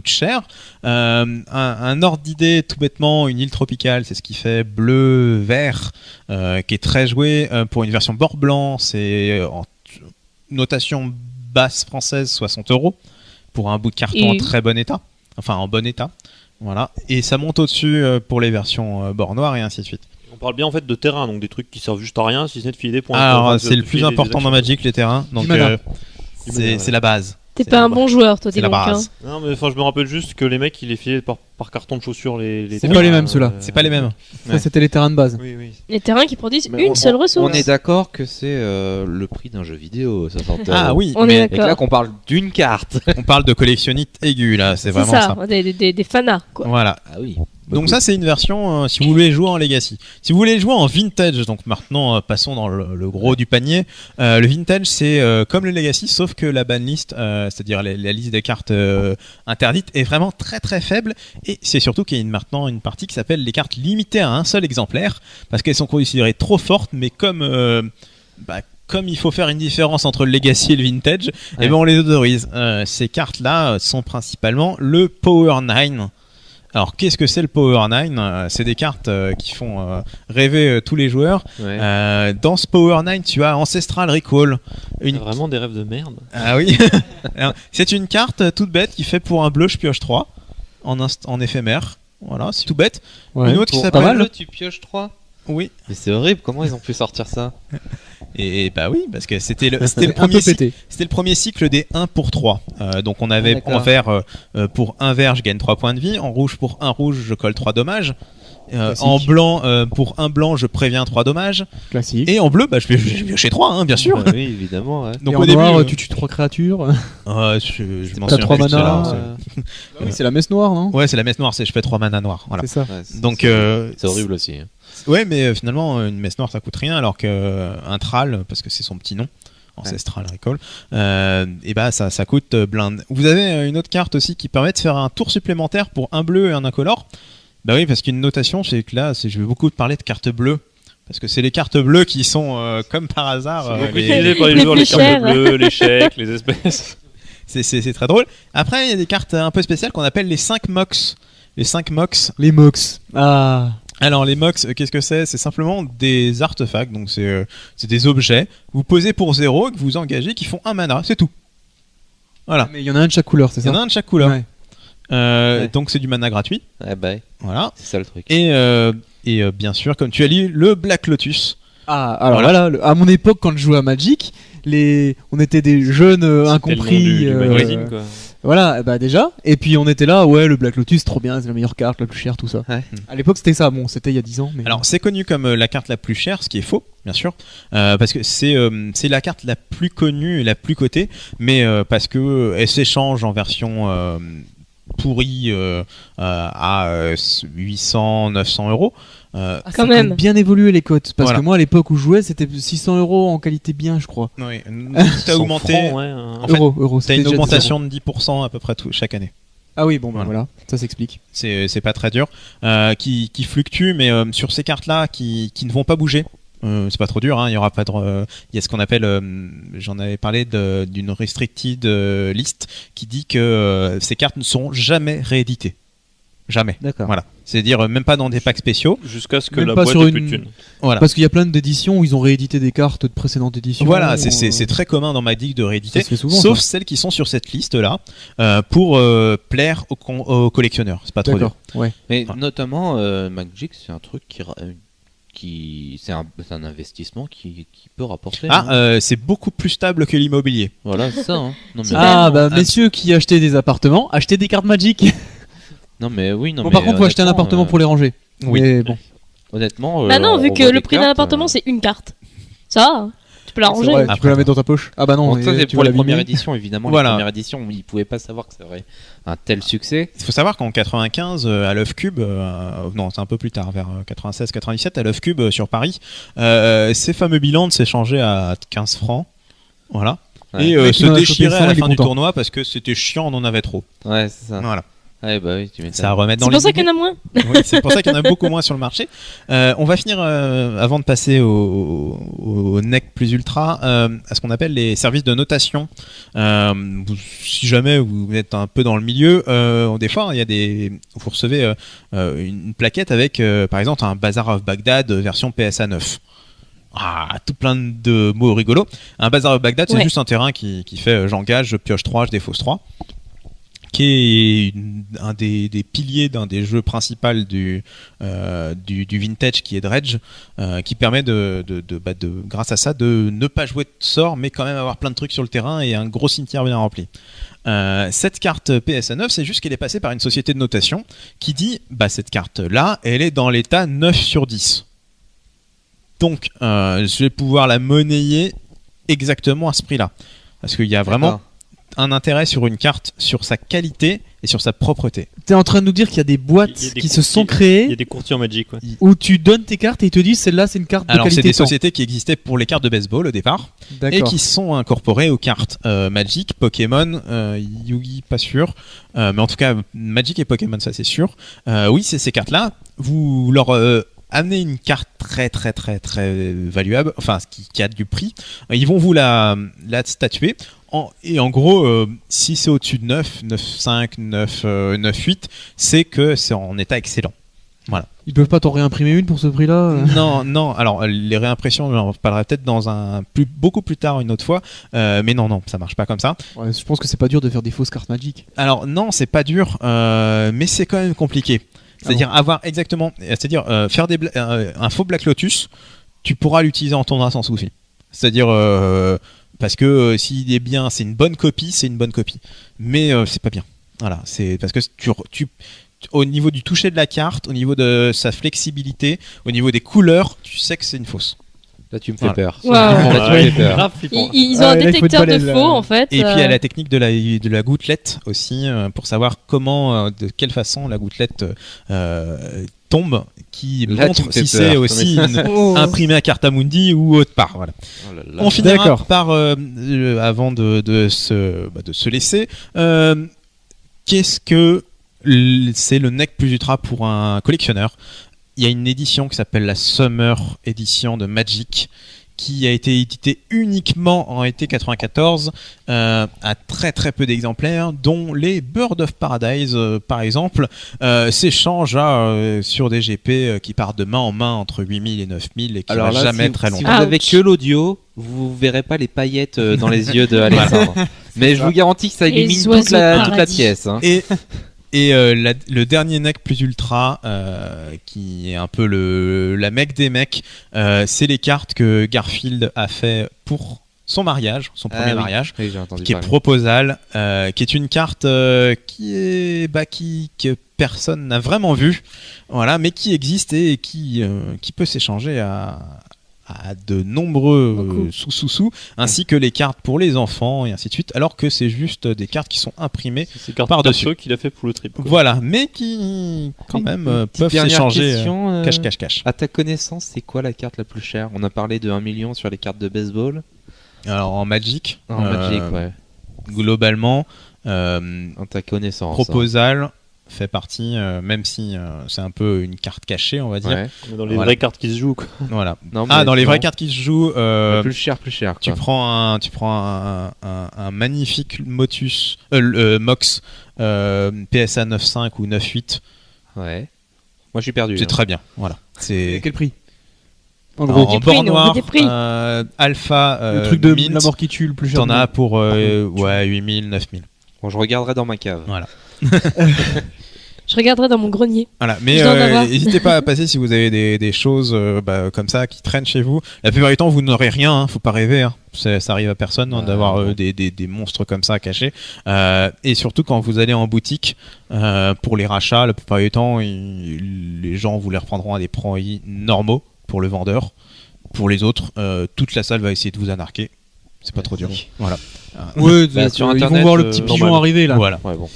cher. Un ordre d'idée tout bêtement, une île tropicale, c'est ce qui fait bleu-vert, qui est très joué pour une version bord blanc, c'est en notation basse française 60 € pour un bout de carton en très bon état, enfin en bon état, voilà, et ça monte au-dessus pour les versions bord noir et ainsi de suite. On parle bien en fait de terrain, donc des trucs qui servent juste à rien, si ce n'est de filer des points. Alors Enfin, c'est le de plus filer des important dans actions. Magic, les terrains, donc Du mana. c'est la base. T'es C'est pas la un base. bon joueur, toi, dis C'est la donc. Hein. base. Non, mais enfin, je me rappelle juste que les mecs, ils les filaient par carton de chaussure. Les C'est terrains, pas les mêmes, ceux-là. C'est pas les mêmes. Ça, Ouais. c'était les terrains de base. Oui, oui. Les terrains qui produisent Mais une seule ressource. On est d'accord que c'est le prix d'un jeu vidéo, 60 €. Ah oui, On est mais Et que là d'accord. qu'on parle d'une carte. on parle de collectionnite aiguë là, c'est C'est vraiment ça, ça. des fanas, quoi. Voilà. Ah oui. Donc ça c'est une version si vous voulez jouer en Legacy. Si vous voulez jouer en Vintage, donc maintenant passons dans le gros du panier. Le Vintage c'est comme le Legacy sauf que la banlist, c'est-à-dire la liste des cartes interdites est vraiment très très faible, et c'est surtout qu'il y a maintenant une partie qui s'appelle les cartes limitées à un seul exemplaire parce qu'elles sont considérées trop fortes, mais comme il faut faire une différence entre le Legacy et le Vintage, Ouais. et ben on les autorise. Ces cartes-là sont principalement le Power 9. Alors qu'est-ce que c'est le Power 9 ? C'est des cartes qui font rêver tous les joueurs. Ouais. Dans ce Power 9, tu as Ancestral Recall. C'est vraiment des rêves de merde. Ah oui. Alors, c'est une carte toute bête qui fait pour un bleu, je pioche 3 en éphémère. Voilà, c'est tout bête. Ouais. Une autre qui Pas s'appelle... mal. Tu pioches 3. Oui. Mais c'est horrible, comment ils ont pu sortir ça? Et bah oui, parce que c'était le Un premier peu cycle. pété. C'était le premier cycle des 1 pour 3. Donc on avait d'accord. en vert pour un vert je gagne 3 points de vie, en rouge pour un rouge je colle 3 dommages, Classique. en blanc pour un blanc je préviens 3 dommages, Classique. et en bleu je vais chez 3 hein, bien sûr. Bah oui, évidemment. Ouais. Donc Et au en début noir, tu tues 3 créatures. je m'en T'as souviens 3 plus de cela, manas. Oui, c'est la messe noire, non? Ouais, c'est la messe noire, je fais 3 manas noirs, voilà. C'est ça. Ouais, Donc c'est horrible aussi. hein. ouais, mais finalement une messe noire ça coûte rien, alors qu'un Thrall, parce que c'est son petit nom, Ancestral Recall, et bah ça coûte blinde. Vous avez une autre carte aussi qui permet de faire un tour supplémentaire pour un bleu et un incolore. Bah oui, parce qu'une notation, c'est que là, je vais beaucoup te parler de cartes bleues. Parce que c'est les cartes bleues qui sont, comme par hasard, Donc, les- utilisé par les les joueurs, plus les cartes chères. bleues, les chèques, les espèces. c'est très drôle. Après, il y a des cartes un peu spéciales qu'on appelle les 5 Mox. Les 5 Mox. Les Mox. Ah. Alors, les Mox, qu'est-ce que c'est ? C'est simplement des artefacts, donc c'est des objets. Vous posez pour 0, que vous engagez, qui font un mana, c'est tout. Voilà. Mais il y en a un de chaque couleur, c'est Il y ça? en a un de chaque couleur. Ouais. Ouais. Donc c'est du mana gratuit. Ouais, bah, Voilà. c'est ça le truc. Et bien sûr, comme tu as dit, le Black Lotus. Ah, alors voilà, à mon époque, quand je jouais à Magic, on était des jeunes incompris. Du magazine, quoi. Voilà, bah déjà. Et puis on était là, ouais, le Black Lotus, trop bien, c'est la meilleure carte, la plus chère, tout ça. Ouais. À l'époque, c'était ça. Bon, c'était il y a 10 ans. Mais... Alors c'est connu comme la carte la plus chère, ce qui est faux, bien sûr, parce que c'est la carte la plus connue et la plus cotée, mais parce que elle s'échange en version pourrie à 800, 900 euros. Ah, Quand ça a même. bien évolué les cotes. Parce Voilà. que moi, à l'époque où je jouais, c'était 600 € en qualité bien, je crois. Oui, t'as 100 augmenté. francs, ouais, hein. En fait, Euro, T'as c'était une déjà 10 augmentation euros. de 10% à peu près chaque année. Ah oui, bon, bah Voilà. voilà, ça s'explique. C'est pas très dur. Qui fluctue, mais sur ces cartes-là qui ne vont pas bouger. C'est pas trop dur, hein. Il y aura pas de, il y a ce qu'on appelle, j'en avais parlé d'une restricted list qui dit que ces cartes ne seront jamais rééditées. Jamais. D'accord. Voilà. C'est-à-dire même pas dans des packs spéciaux. Jusqu'à ce que Même la pas boîte sur ait une- plus de thunes. Voilà. Parce qu'il y a plein d'éditions où ils ont réédité des cartes de précédentes éditions. Voilà, ou, c'est très commun dans Magic de rééditer, Ça se fait souvent, sauf ça. celles qui sont sur cette liste-là, pour plaire aux collectionneurs. C'est pas trop dur. D'accord. Ouais. Mais Voilà. notamment, Magic, c'est un truc c'est un investissement qui peut rapporter. hein. C'est beaucoup plus stable que l'immobilier. Voilà, c'est ça. Hein. Non, mais, C'est Ah bah Ah. messieurs qui achetaient des appartements, achetez des cartes Magic. non, mais oui, non, Bon mais par contre, faut acheter un honnêtement, appartement pour les ranger. Oui. Mais bon. Honnêtement. Bah non, on vu que voit le des prix d'un cartes, appartement c'est une carte. Ça, va, tu peux la C'est ranger. vrai, tu Après, peux la mettre dans ta poche. Ah bah non, Bon, ça, c'est tu pour vas les premières l'abîmer. éditions, évidemment. Voilà. Les premières éditions, ils pouvaient pas savoir que ça aurait un tel succès. Il faut savoir qu'en 95, à l'œuf cube, non, c'est un peu plus tard, vers 96-97, à l'œuf cube sur Paris, ces fameux bilans s'échangeaient à 15 francs. Voilà. Ouais. Et Le mec qui se en a chopé déchiraient à 100, la il est fin du content. tournoi parce que c'était chiant, on en avait trop. Ouais, c'est ça. Voilà. Ouais, bah oui, tu m'étonnes. Ça à remettre dans C'est les pour ça qu'il y idées. en a moins. Oui, c'est pour ça qu'il y en a beaucoup moins sur le marché. On va finir, avant de passer au NEC plus ultra, à ce qu'on appelle les services de notation. Si jamais vous êtes un peu dans le milieu, des fois, vous recevez une plaquette avec, par exemple, un Bazaar of Baghdad version PSA 9. Ah, tout plein de mots rigolos. Un Bazaar of Baghdad, c'est Ouais. juste un terrain qui fait j'engage, je pioche 3, je défausse 3. Qui est un des piliers d'un des jeux principaux du vintage qui est Dredge, qui permet grâce à ça de ne pas jouer de sort mais quand même avoir plein de trucs sur le terrain et un gros cimetière bien rempli. Cette carte PSA 9, c'est juste qu'elle est passée par une société de notation qui dit cette carte là elle est dans l'état 9 sur 10, donc je vais pouvoir la monnayer exactement à ce prix là parce qu'il y a vraiment D'accord. un intérêt sur une carte, sur sa qualité et sur sa propreté. T'es en train de nous dire qu'il y a des boîtes Il y a des qui se sont Il y a créées des courtiers en Magic, ouais. où tu donnes tes cartes et ils te disent celle-là c'est une carte de Alors c'est qualité des tant. sociétés qui existaient pour les cartes de baseball au départ et D'accord. qui sont incorporées aux cartes Magic, Pokémon, Yu-Gi, pas sûr, mais en tout cas Magic et Pokémon ça c'est sûr. Oui, c'est ces cartes-là. Vous leur amenez une carte très très très très valuable, enfin qui a du prix. Ils vont vous la statuer. Et en gros, si c'est au-dessus de 9, 9,5, 9,8, c'est que c'est en état excellent. Ils peuvent pas t'en réimprimer une pour ce prix-là Non. Alors les réimpressions, j'en parlerai peut-être dans beaucoup plus tard une autre fois. Mais non, ça marche pas comme ça. Ouais, je pense que c'est pas dur de faire des fausses cartes Magic. Alors non, c'est pas dur, mais c'est quand même compliqué. C'est-à-dire avoir exactement, c'est-à-dire faire un faux Black Lotus, tu pourras l'utiliser en tournoi sans souci. C'est-à-dire parce que s'il est bien, c'est une bonne copie, mais c'est pas bien. Voilà, c'est parce que au niveau du toucher de la carte, au niveau de sa flexibilité, au niveau des couleurs, tu sais que c'est une fausse. Là, tu me fais Voilà. peur. Wow. Là, tu me fais peur. Grave flippant. Ils ont Ah, un là, il faut détecteur être de balèze, faux là. en fait. Et puis il y a la technique de la gouttelette aussi, pour savoir de quelle façon la gouttelette tombe, qui Là, tu montre me fais si peur. c'est aussi Oh. imprimé à Cartamundi ou autre part. Voilà. Oh là là. On finira D'accord. par, avant de se laisser, qu'est-ce que c'est le NEC plus ultra pour un collectionneur? Il y a une édition qui s'appelle la Summer Edition de Magic qui a été éditée uniquement en été 94 à très très peu d'exemplaires, dont les Bird of Paradise par exemple s'échangent sur des GP qui partent de main en main entre 8000 et 9000 et qui Alors va là, jamais si, très si longtemps. vous avez Ouch. que l'audio, vous verrez pas les paillettes dans les yeux de Alexandre. Mais je vous garantis que ça Les illumine oiseaux toute la paradis. pièce. Hein. Et le dernier NEC plus ultra, qui est un peu la mec des mecs, c'est les cartes que Garfield a fait pour son mariage, son premier oui. mariage, Oui, j'ai entendu qui est parler. Proposal, qui est une carte que personne n'a vraiment vue, voilà, mais qui existe et qui peut s'échanger à de nombreux Beaucoup. sous, ainsi que les cartes pour les enfants et ainsi de suite, alors que c'est juste des cartes qui sont imprimées. C'est carte Par-dessus. perso qu'il a fait pour le trip. quoi. Voilà, mais qui quand même Petite peuvent dernière s'échanger question, cache. À ta connaissance, c'est quoi la carte la plus chère? On a parlé de 1 million sur les cartes de baseball. Alors en Magic, En Magic, ouais. globalement, En ta connaissance. Proposal, fait partie, même si c'est un peu une carte cachée, on va dire. Ouais. On est dans les Voilà. vraies cartes qui se jouent, quoi. Voilà. Non, mais Dans les non. vraies cartes qui se jouent, Plus cher, tu quoi. prends un magnifique Mox PSA 9.5 ou 9.8. Ouais. Moi, je suis perdu. C'est hein. très bien. Voilà. Et C'est quel prix? En en, gros, en Des prix, bord non, noir, des prix. alpha, le truc de mint, la mort qui tue le plus cher. t'en du as monde. pour 8000, 9000. Bon, je regarderai dans ma cave. Voilà. Je regarderai dans mon grenier. Voilà, mais Je dois en avoir. n'hésitez pas à passer si vous avez des choses comme ça qui traînent chez vous. La plupart du temps, vous n'aurez rien, hein, faut pas rêver. Hein. Ça arrive à personne d'avoir bon. des monstres comme ça cachés. Et surtout quand vous allez en boutique pour les rachats, la plupart du temps, les gens vous les reprendront à des prix normaux pour le vendeur. Pour les autres, toute la salle va essayer de vous anarquer. C'est pas trop dur. Voilà. Ouais, Bah, sur ils vont Internet, voir le petit pigeon normal. arriver là. Voilà. Ouais, bon.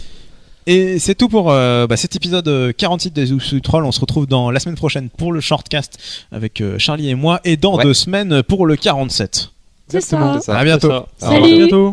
Et c'est tout pour cet épisode 46 des Sous-Trolls. On se retrouve dans la semaine prochaine pour le shortcast avec Charlie et moi, et dans Ouais. 2 semaines pour le 47. C'est Exactement. ça. C'est ça. À bientôt. C'est ça. À Salut. bientôt.